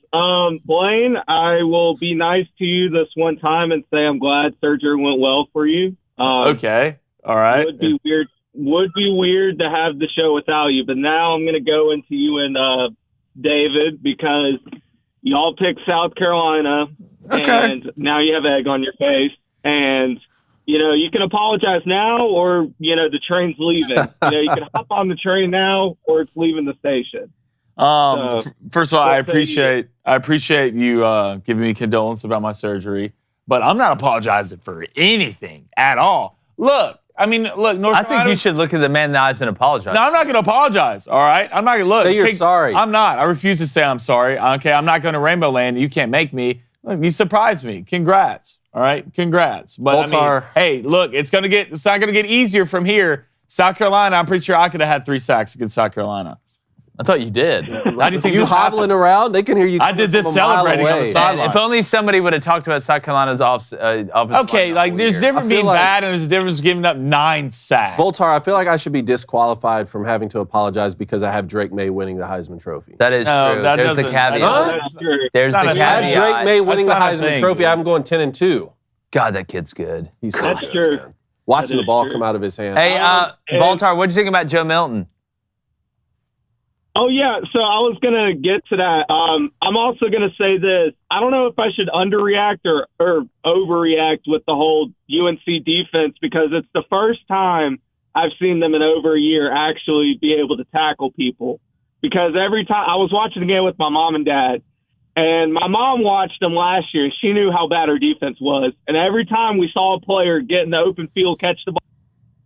Blaine, I will be nice to you this one time and say I'm glad surgery went well for you. Okay, all right. Would be weird to have the show without you, but now I'm going to go into you and David because y'all picked South Carolina, and now you have egg on your face. And you can apologize now, or the train's leaving. You can hop on the train now, or it's leaving the station. First of all, I appreciate you giving me condolence about my surgery, but I'm not apologizing for anything at all. Look, North I think you should look at the man in the eyes and apologize. No, I'm not going to apologize, all right? I'm not going to look. Say you're sorry. I'm not. I refuse to say I'm sorry. Okay, I'm not going to Rainbow Land. You can't make me. Look, you surprised me. Congrats, all right? Congrats. But hey, look, it's not going to get easier from here. South Carolina, I'm pretty sure I could have had 3 sacks against South Carolina. I thought you did. How do you think you this hobbling happened? around? They can hear you. I did this celebrating on the sideline. If only somebody would have talked about South Carolina's offense. Okay, there's a difference being bad and there's a difference giving up 9 sacks. Voltar, I feel like I should be disqualified from having to apologize because I have Drake May winning the Heisman Trophy. That is true. There's the caveat. There's the caveat. Drake May winning the Heisman Trophy. I'm going 10-2. God, that kid's good. He's so That's good, true. man. Watching the ball come out of his hand. Hey, Voltar, what do you think about Joe Milton? Oh, yeah. So I was going to get to that. I'm also going to say this. I don't know if I should underreact or overreact with the whole UNC defense, because it's the first time I've seen them in over a year actually be able to tackle people. Because every time I was watching the game with my mom and dad, and my mom watched them last year, and she knew how bad our defense was. And every time we saw a player get in the open field, catch the ball,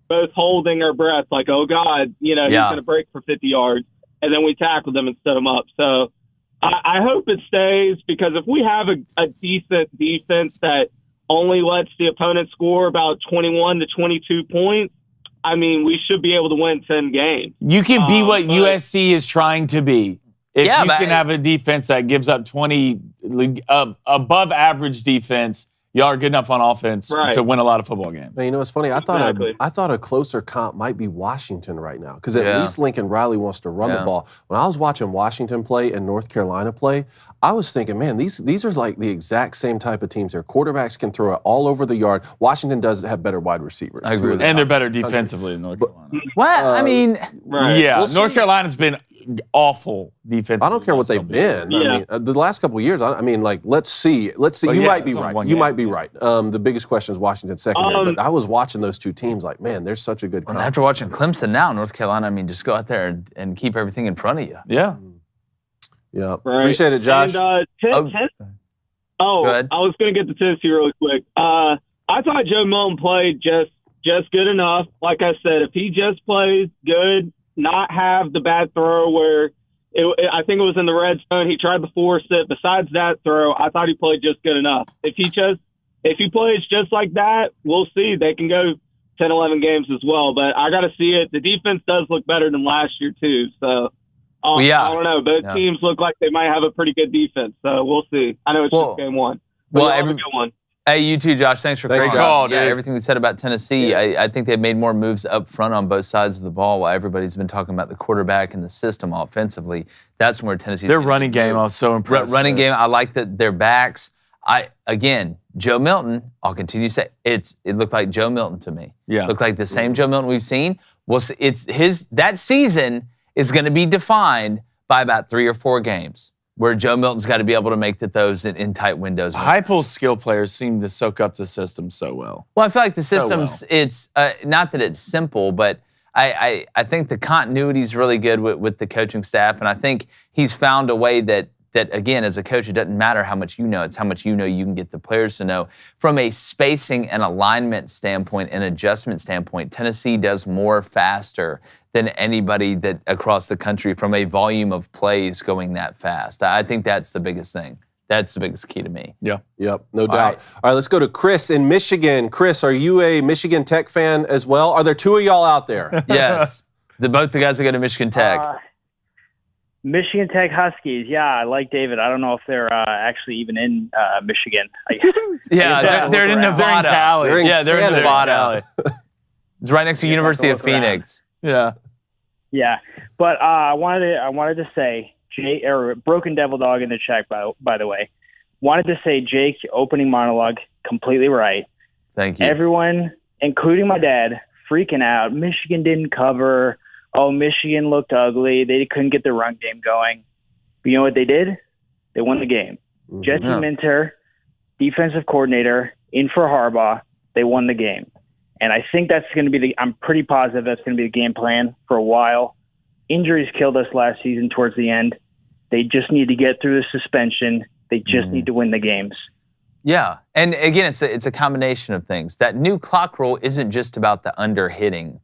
both holding our breath like, oh, God, he's going to break for 50 yards. And then we tackled them and stood them up. So I hope it stays, because if we have a decent defense that only lets the opponent score about 21 to 22 points, we should be able to win 10 games. You can be what USC is trying to be. If you can have a defense that gives up 20 above average defense, y'all are good enough on offense to win a lot of football games. Man, it's funny. I thought a closer comp might be Washington right now, because at least Lincoln Riley wants to run the ball. When I was watching Washington play and North Carolina play, I was thinking, man, these are like the exact same type of teams. Their quarterbacks can throw it all over the yard. Washington does have better wide receivers. I agree with that. And they're better defensively than North Carolina. What? Yeah, North Carolina's been awful defensively. I don't care what they've been. The last couple of years, let's see. You might be right. You might be right. The biggest question is Washington's secondary, but I was watching those two teams like, man, they're such a good comp. After watching Clemson now, North Carolina, just go out there and keep everything in front of you. Yeah. Yeah. Right. Appreciate it, Josh. And, I was going to get to Tennessee really quick. I thought Joe Milton played just good enough. Like I said, if he just plays good, not have the bad throw where I think it was in the red zone, he tried to force it. Besides that throw, I thought he played just good enough. If he plays just like that, we'll see. They can go 10, 11 games as well. But I got to see it. The defense does look better than last year too. So I don't know. Both teams look like they might have a pretty good defense. So we'll see. I know it's just game one. But have a good one. Hey, you too, Josh. Thanks for great call. Yeah, everything we said about Tennessee. I think they've made more moves up front on both sides of the ball, while everybody's been talking about the quarterback and the system offensively. That's where Tennessee. Their running game, I was so impressed. Running game, I like that their backs. Joe Milton. I'll continue to say it looked like Joe Milton to me. Yeah, looked like the same Joe Milton we've seen. Well, that season is going to be defined by about 3 or 4 games, where Joe Milton's got to be able to make those in tight windows. High-post skill players seem to soak up the system so well. Well, I feel like the system's, it's not that it's simple, but I think the continuity is really good with the coaching staff, and I think he's found a way that again, as a coach, it doesn't matter how much you know. It's how much you know you can get the players to know. From a spacing and alignment standpoint and adjustment standpoint, Tennessee does more faster than anybody that across the country from a volume of plays going that fast. I think that's the biggest thing. That's the biggest key to me. Yeah. Yep, no doubt. All right, let's go to Chris in Michigan. Chris, are you a Michigan Tech fan as well? Are there 2 of y'all out there? Yes. Both the guys that go to Michigan Tech. Michigan Tech Huskies. Yeah, I like David. I don't know if they're actually even in Michigan. They're in Nevada. They're in Nevada. It's right next to University of Phoenix. Yeah. Yeah, but I wanted to say, Broken Devil Dog in the chat, by the way, wanted to say, Jake, opening monologue, completely right. Thank you. Everyone, including my dad, freaking out. Michigan didn't cover. Oh, Michigan looked ugly. They couldn't get the run game going. But you know what they did? They won the game. Jesse Minter, defensive coordinator, in for Harbaugh. they won the game. And I think that's going to be I'm pretty positive that's going to be the game plan for a while. Injuries killed us last season towards the end. They just need to get through the suspension. They just need to win the games. Yeah, and again, it's a combination of things. That new clock rule isn't just about the under hitting,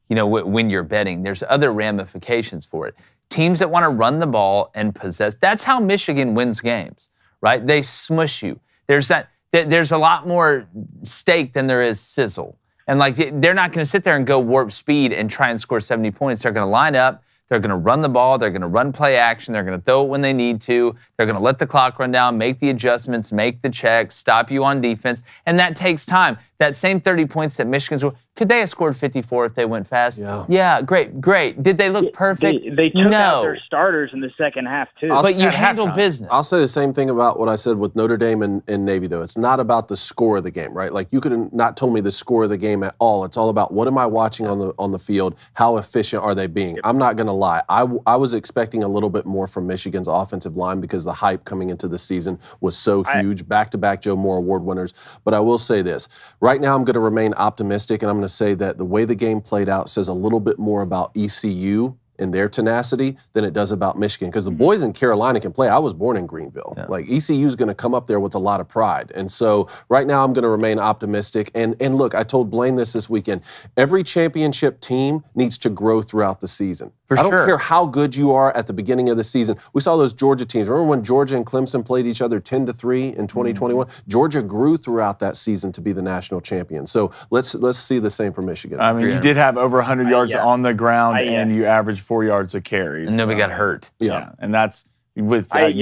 when you're betting. There's other ramifications for it. Teams that want to run the ball and possess, that's how Michigan wins games, right? They smush you. There's a lot more stake than there is sizzle. And they're not going to sit there and go warp speed and try and score 70 points. They're going to line up. They're going to run the ball. They're going to run play action. They're going to throw it when they need to. They're going to let the clock run down, make the adjustments, make the checks, stop you on defense. And that takes time. That same 30 points that Michigan's – could they have scored 54 if they went fast? Yeah, great. Did they look perfect? They took out their starters in the second half, too. But you handled business. I'll say the same thing about what I said with Notre Dame and Navy, though. It's not about the score of the game, right? You could have not told me the score of the game at all. It's all about what am I watching on the field? How efficient are they being? I'm not going to lie. I was expecting a little bit more from Michigan's offensive line because the hype coming into the season was so huge. Back-to-back Joe Moore Award winners. But I will say this. Right now, I'm going to remain optimistic, and I'm going to say that the way the game played out says a little bit more about ECU and their tenacity than it does about Michigan. Because the boys in Carolina can play. I was born in Greenville. Yeah. ECU is going to come up there with a lot of pride. And so right now I'm going to remain optimistic. And look, I told Blaine this weekend. Every championship team needs to grow throughout the season. I don't care how good you are at the beginning of the season. We saw those Georgia teams. Remember when Georgia and Clemson played each other 10-3 in 2021? Georgia grew throughout that season to be the national champion. So let's see the same for Michigan. I mean, you did have over 100 yards on the ground, and you averaged 4 yards a carry. And nobody got hurt. Yeah, and that's with got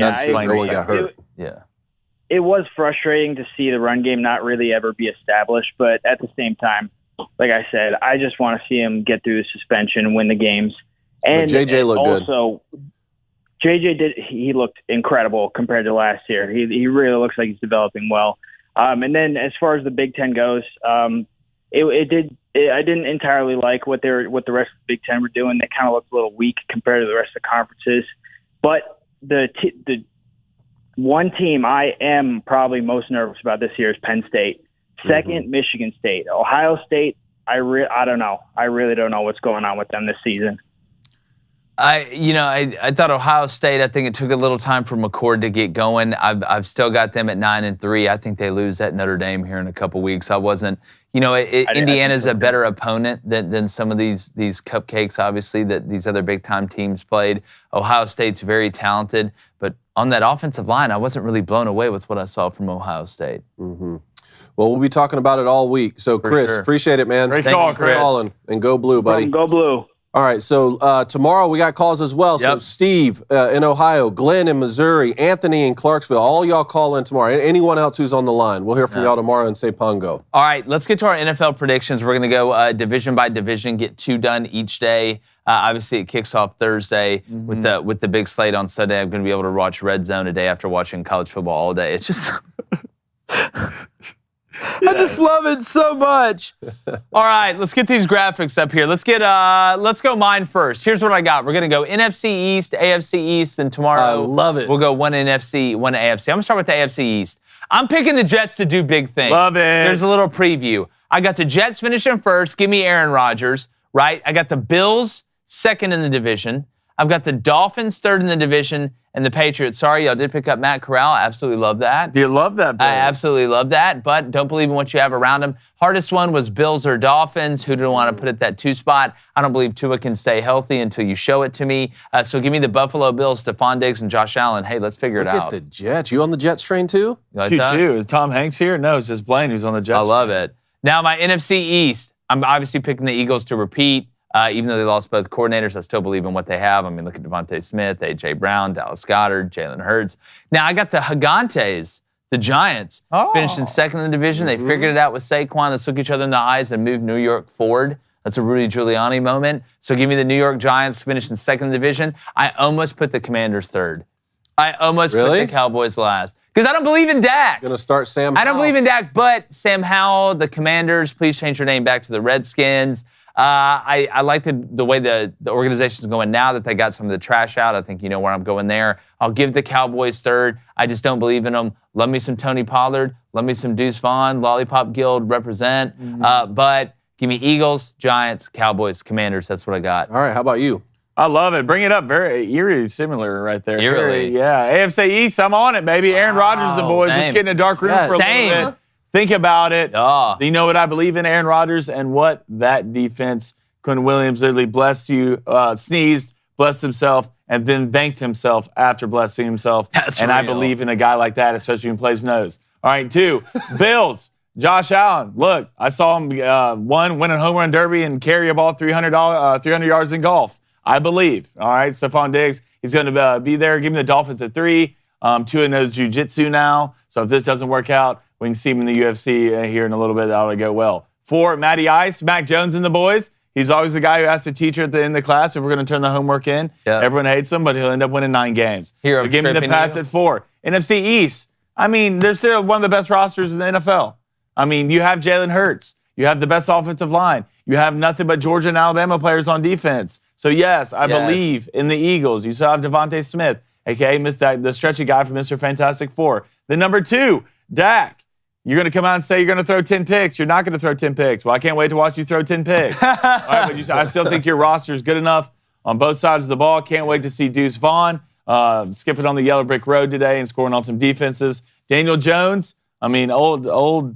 hurt. Yeah. It was frustrating to see the run game not really ever be established, but at the same time, like I said, I just want to see him get through the suspension and win the games. And JJ looked also, JJ he looked incredible compared to last year. He really looks like he's developing well. And then as far as the Big Ten goes, I didn't entirely like what the rest of the Big Ten were doing. They kind of looked a little weak compared to the rest of the conferences. But the one team I am probably most nervous about this year is Penn State. Second, Michigan State. Ohio State, I don't know. I really don't know what's going on with them this season. I thought Ohio State, I think it took a little time for McCord to get going. I've still got them at 9-3. I think they lose at Notre Dame here in a couple weeks. I wasn't, Indiana's a better opponent than some of these cupcakes, obviously, that these other big-time teams played. Ohio State's very talented, but on that offensive line, I wasn't really blown away with what I saw from Ohio State. Mm-hmm. Well, we'll be talking about it all week. So, Chris, appreciate it, man. Great call, Chris. Calling, and go blue, buddy. Go blue. All right, so tomorrow we got calls as well. So Steve in Ohio, Glenn in Missouri, Anthony in Clarksville, all y'all call in tomorrow. Anyone else who's on the line, we'll hear from y'all tomorrow and say Pongo. All right, let's get to our NFL predictions. We're going to go division by division, get 2 done each day. Obviously, it kicks off Thursday with the big slate on Sunday. I'm going to be able to watch Red Zone a day after watching college football all day. It's just... I just love it so much. All right, let's get these graphics up here. Let's go mine first. Here's what I got. We're gonna go NFC East, AFC East, and tomorrow I love it. We'll go one NFC, one AFC. I'm gonna start with the AFC East. I'm picking the Jets to do big things. Love it. There's a little preview. I got the Jets finishing first. Give me Aaron Rodgers, right? I got the Bills second in the division. I've got the Dolphins third in the division, and the Patriots. Sorry, y'all did pick up Matt Corral. I absolutely love that. You love that, I absolutely love that, but don't believe in what you have around them. Hardest one was Bills or Dolphins. Who didn't want to put it that 2 spot? I don't believe Tua can stay healthy until you show it to me. So give me the Buffalo Bills, Stephon Diggs, and Josh Allen. Hey, let's figure it out. Look at the Jets. You on the Jets train too? Is Tom Hanks here? No, it's just Blaine who's on the Jets. I love it. Now, my NFC East, I'm obviously picking the Eagles to repeat. Even though they lost both coordinators, I still believe in what they have. I mean, look at Devontae Smith, A.J. Brown, Dallas Goedert, Jalen Hurts. Now, I got the Gigantes, the Giants, finishing second in the division. They figured it out with Saquon. Let's look each other in the eyes and move New York forward. That's a Rudy Giuliani moment. So give me the New York Giants finishing second in the division. I almost put the Commanders third. I almost put the Cowboys last. Because I don't believe in Dak. Going to start Sam Howell. I don't believe in Dak, but Sam Howell, the Commanders, please change your name back to the Redskins. I like the way the organization's going now that they got some of the trash out. I think you know where I'm going there. I'll give the Cowboys third. I just don't believe in them. Love me some Tony Pollard. Love me some Deuce Vaughn. Lollipop Guild represent. But give me Eagles, Giants, Cowboys, Commanders. That's what I got. All right, how about you? I love it. Bring it up. Very eerie, similar right there. Eerily. Yeah. AFC East, I'm on it, baby. Aaron Rodgers and the boys. Let's get in a dark room for a little bit. Think about it. You know what I believe in Aaron Rodgers and what that defense. Quinn Williams literally blessed you, sneezed, blessed himself, and then thanked himself after blessing himself. That's and real. I believe in a guy like that, especially when he plays nose. All right, 2, Bills. Josh Allen. Look, I saw him, win a home run derby and carry a ball 300 yards in golf. I believe. All right, Stephon Diggs, he's going to be there. Give me the Dolphins at 3. Tua knows jiu-jitsu now, so if this doesn't work out, we can see him in the UFC here in a little bit. That'll go well. 4, Matty Ice, Mac Jones and the boys. He's always the guy who asks the teacher at the end of the class if we're going to turn the homework in. Yep. Everyone hates him, but he'll end up winning 9 games. So give me the Pats at 4. NFC East. I mean, they're still one of the best rosters in the NFL. I mean, you have Jalen Hurts. You have the best offensive line. You have nothing but Georgia and Alabama players on defense. So, yes, I believe in the Eagles. You still have Devontae Smith, a.k.a. the stretchy guy from Mr. Fantastic Four. Then number 2, Dak. You're going to come out and say you're going to throw 10 picks. You're not going to throw 10 picks. Well, I can't wait to watch you throw 10 picks. All right, but I still think your roster is good enough on both sides of the ball. Can't wait to see Deuce Vaughn skipping on the yellow brick road today and scoring on some defenses. Daniel Jones, I mean, old,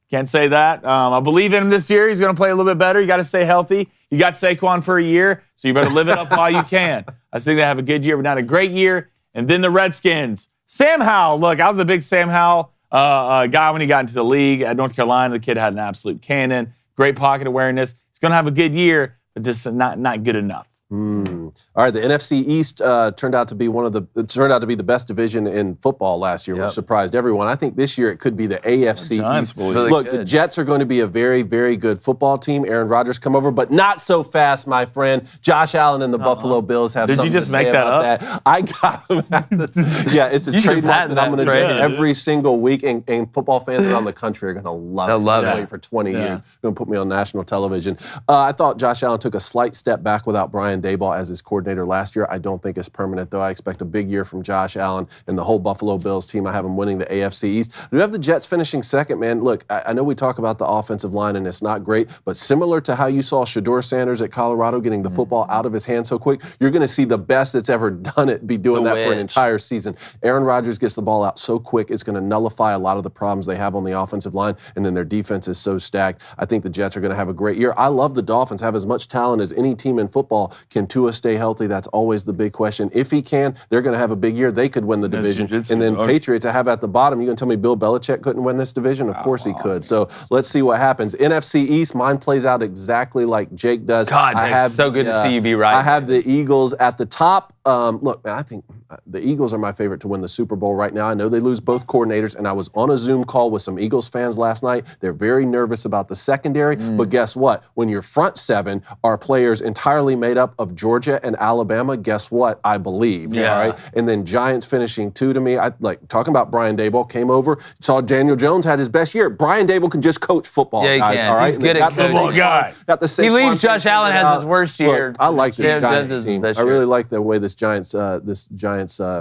can't say that. I believe in him this year. He's going to play a little bit better. You got to stay healthy. You got Saquon for a year, so you better live it up while you can. I think they have a good year, but not a great year. And then the Redskins. Sam Howell. Look, I was a big Sam Howell guy when he got into the league at North Carolina. The kid had an absolute cannon, great pocket awareness. He's going to have a good year, but just not good enough. All right, the NFC East turned out to be the best division in football last year, which surprised everyone. I think this year it could be the AFC East. Really Look, good. the Jets are going to be a very, very good football team. Aaron Rodgers come over, but not so fast, my friend. Josh Allen and the Buffalo Bills have something to say about that. I got him. Yeah, it's a trademark that I'm going to do every single week, and football fans around the country are going to love it. They'll love it. Wait for 20 years. Going to put me on national television. I thought Josh Allen took a slight step back without Brian Daboll as his coordinator last year. I don't think it's permanent, though. I expect a big year from Josh Allen and the whole Buffalo Bills team. I have them winning the AFC East. We have the Jets finishing second, man. Look, I know we talk about the offensive line, and it's not great, but similar to how you saw Shedeur Sanders at Colorado getting the football out of his hand so quick, you're going to see the best that's ever done it be doing that for an entire season. Aaron Rodgers gets the ball out so quick, it's going to nullify a lot of the problems they have on the offensive line, and then their defense is so stacked. I think the Jets are going to have a great year. I love the Dolphins, have as much talent as any team in football. Can Tua stay healthy? That's always the big question. If he can, they're going to have a big year. They could win the division. And then Patriots, I have at the bottom. You going to tell me Bill Belichick couldn't win this division? Of course he could. So let's see what happens. NFC East, mine plays out exactly like Jake does. God, it's so good to see you be right. I have the Eagles at the top. Look, man, I think the Eagles are my favorite to win the Super Bowl right now. I know they lose both coordinators, and I was on a Zoom call with some Eagles fans last night. They're very nervous about the secondary, but guess what? When your front 7 are players entirely made up of Georgia and Alabama, guess what? I believe. Yeah. All right. And then Giants finishing 2 to me. I like talking about Brian Daboll came over, saw Daniel Jones had his best year. Brian Daboll can just coach football, guys. Can. All right. He's good at coaching. Got the he leaves Josh Allen has his worst year. Look, I like this Giants team. I really like the way this Giants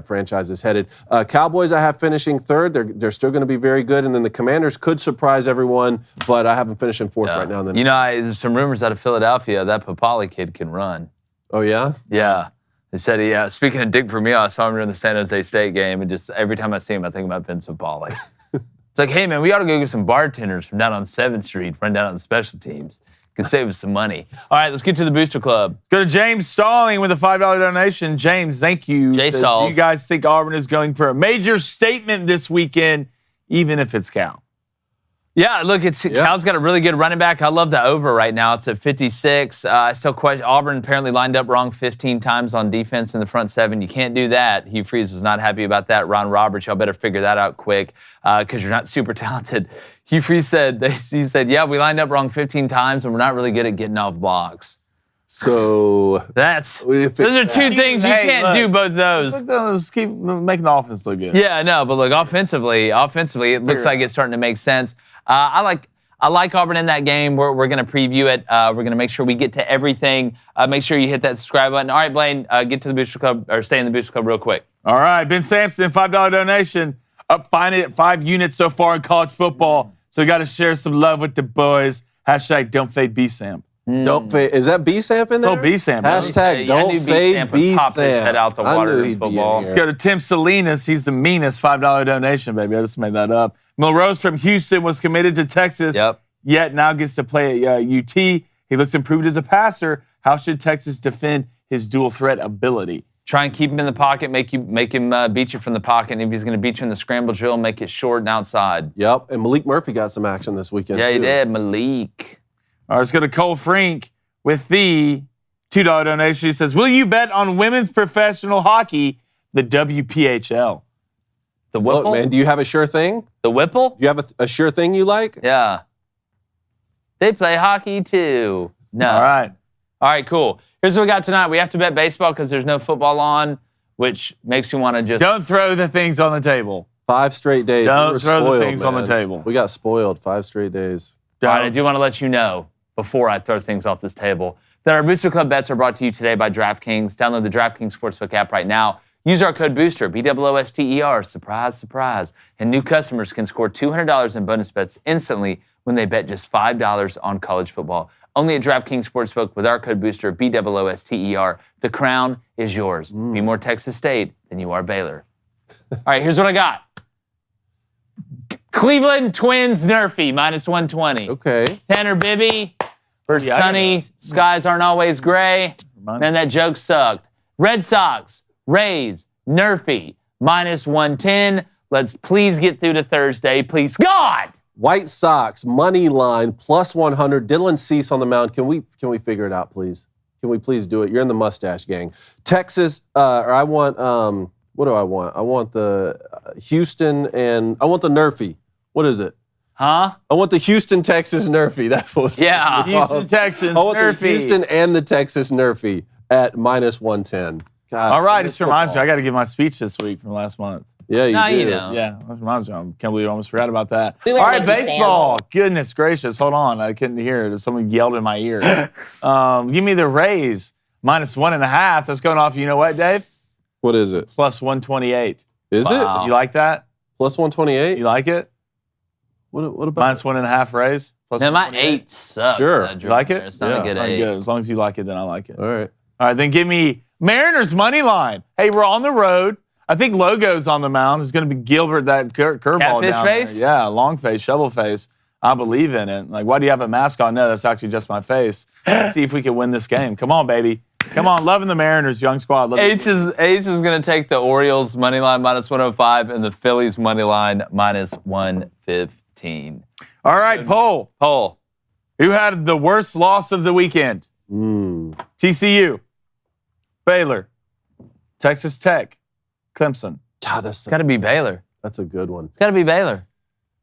franchise is headed. Cowboys I have finishing 3rd. They're still going to be very good. And then the Commanders could surprise everyone, but I have them finishing 4th right now. You know, there's some rumors out of Philadelphia that Papali kid can run. Oh, yeah? Yeah. They said, speaking of Dick Vermeil, I saw him during the San Jose State game, and just every time I see him, I think about Vince Papali. It's like, hey, man, we ought to go get some bartenders from down on 7th Street, run down on the special teams. Can save us some money. All right, let's get to the Booster Club. Go to James Stalling with a $5 donation. James, thank you. Jay Stalls. Do you guys think Auburn is going for a major statement this weekend, even if it's Cal? Yeah, look, Cal's got a really good running back. I love the over right now. It's at 56. I still question. Auburn apparently lined up wrong 15 times on defense in the front 7. You can't do that. Hugh Freeze was not happy about that. Ron Roberts, y'all better figure that out quick because you're not super talented. Hugh Freeze said, yeah, we lined up wrong 15 times and we're not really good at getting off blocks. So those are 2 things you can't do both those. Let's keep making the offense look good. Yeah, no, but look, offensively, it looks like it's starting to make sense. I I like Auburn in that game. We're going to preview it. We're going to make sure we get to everything. Make sure you hit that subscribe button. All right, Blaine, get to the Booster Club, or stay in the Booster Club real quick. All right, Ben Sampson, $5 donation. Up finding at 5 units so far in college football. So we got to share some love with the boys. Hashtag don't fade B-Samp. Don't fade. Is that B-Samp in there? It's all B-Samp. Hashtag don't fade B-Samp. Head out the I water knew in he'd be in football. here. Let's go to Tim Salinas. He's the meanest $5 donation, baby. I just made that up. Milrose from Houston was committed to Texas, yet now gets to play at UT. He looks improved as a passer. How should Texas defend his dual threat ability? Try and keep him in the pocket, make him beat you from the pocket. And if he's going to beat you in the scramble drill, make it short and outside. Yep, and Malik Murphy got some action this weekend, Yeah, too. he did, Malik. All right, let's go to Cole Frink with the $2 donation. He says, will you bet on women's professional hockey, the WPHL? The Whipple? Look, man, do you have a sure thing? The Whipple? Do you have a sure thing you like? Yeah. They play hockey, too. No. All right, cool. Here's what we got tonight. We have to bet baseball because there's no football on, which makes you want to just... Don't throw the things on the table. 5 straight days. Don't We were throw spoiled, the things on the man. table. We got spoiled 5 straight days. All right, I do want to let you know, before I throw things off this table, that our Booster Club bets are brought to you today by DraftKings. Download the DraftKings Sportsbook app right now. Use our code BOOSTER, BOOSTER, surprise, surprise. And new customers can score $200 in bonus bets instantly when they bet just $5 on college football. Only at DraftKings Sportsbook with our code BOOSTER, BOOSTER. The crown is yours. Be more Texas State than you are Baylor. All right, here's what I got. Cleveland Twins Nerfy, -120. Okay. Tanner Bibby versus Yeah, I Sunny. Skies aren't always gray. Man, that joke sucked. Red Sox, Rays, Nerfy, -110. Let's please get through to Thursday. Please, God! White Sox, money line, +100. Dylan Cease on the mound. Can we figure it out, please? Can we please do it? You're in the mustache gang. Texas, or I want, what do I want? I want the Houston and I want the Nerfy. What is it? Huh? I want the Houston, Texas Nerfy. That's what it's Yeah. Houston, Texas, I want Nerfy. the Houston and the Texas Nerfy at -110. God, All right, I this miss reminds me. football. I got to give my speech this week from last month. Yeah, you No, do. you don't. Yeah, that reminds me. I can't believe I almost forgot about that. We All wouldn't right, make you baseball. Goodness gracious. Hold on. I couldn't hear it. Someone yelled in my ear. Give me the Rays, -1.5. That's going off, you know what, Dave? What is it? +128. Is Wow. it You like that? +128? You like it? What about -1.5 Rays? Now, my +128? 8 sucks. Sure. That You like drove it? there. It's not a good All right, 8. good. As long as you like it, then I like it. All right. All right, then give me Mariners money line. Hey, we're on the road. I think Logo's on the mound. It's going to be Gilbert, that curveball Catfish down face? there. Yeah, long face, shovel face. I believe in it. Like, why do you have a mask on? No, that's actually just my face. Let's see if we can win this game. Come on, baby. Come on, loving the Mariners, young squad. Love Ace is going to take the Orioles money line -105 and the Phillies money line -115. All right, poll. Poll. Who had the worst loss of the weekend? TCU, Baylor, Texas Tech, Clemson. God, It's got to be Baylor. that's a good one. It's got to be Baylor,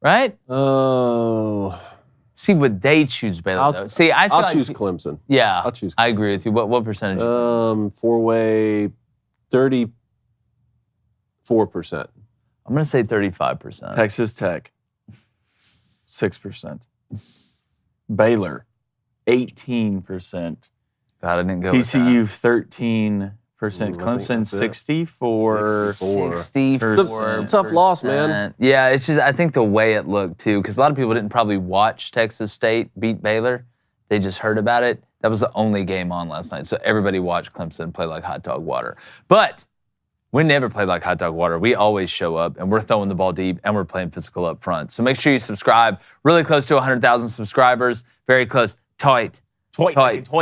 right? Oh, See, would they choose Baylor, though? See, I feel I'll like choose Clemson. Yeah, I'll choose I agree with you. What percentage? 4-way, 34%. I'm going to say 35%. Texas Tech, 6%. Baylor, 18%. God, I didn't go with TCU, 13%. Ooh, I think Clemson, that's it. 64. 64. It's a tough loss, man. Yeah, it's just, I think the way it looked, too, because a lot of people didn't probably watch Texas State beat Baylor. They just heard about it. That was the only game on last night. So everybody watched Clemson play like hot dog water. But we never play like hot dog water. We always show up, and we're throwing the ball deep, and we're playing physical up front. So make sure you subscribe. Really close to 100,000 subscribers. Very close. Tight. How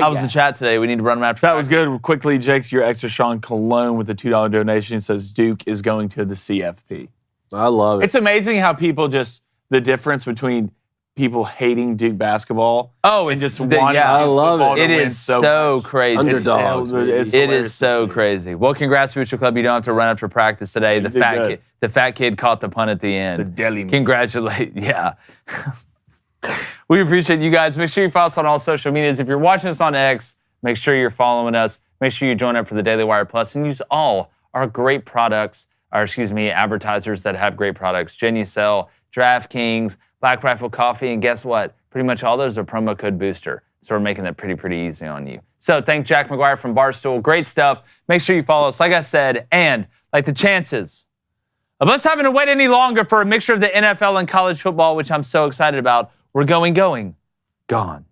was the chat today? We need to run them after. That was good. Quickly, Jake's your extra Sean Cologne with the $2 donation says Duke is going to the CFP. I love it. It's amazing how people just, the difference between people hating Duke basketball and just wanting I love football it. to It win is so so much. crazy. Underdogs, baby. It's It hilarious is to so see. crazy. Well, congrats, Booster Club. You don't have to run after practice today. The did good. fat kid caught the punt at the end. It's a deli meat. Congratulate. Yeah. We appreciate you guys. Make sure you follow us on all social medias. If you're watching us on X, make sure you're following us. Make sure you join up for the Daily Wire Plus and use all our great products, advertisers that have great products. Genucel, DraftKings, Black Rifle Coffee, and guess what? Pretty much all those are promo code Booster. So we're making it pretty easy on you. So thank Jack McGuire from Barstool. Great stuff. Make sure you follow us, like I said, and like the chances of us having to wait any longer for a mixture of the NFL and college football, which I'm so excited about, we're going, gone.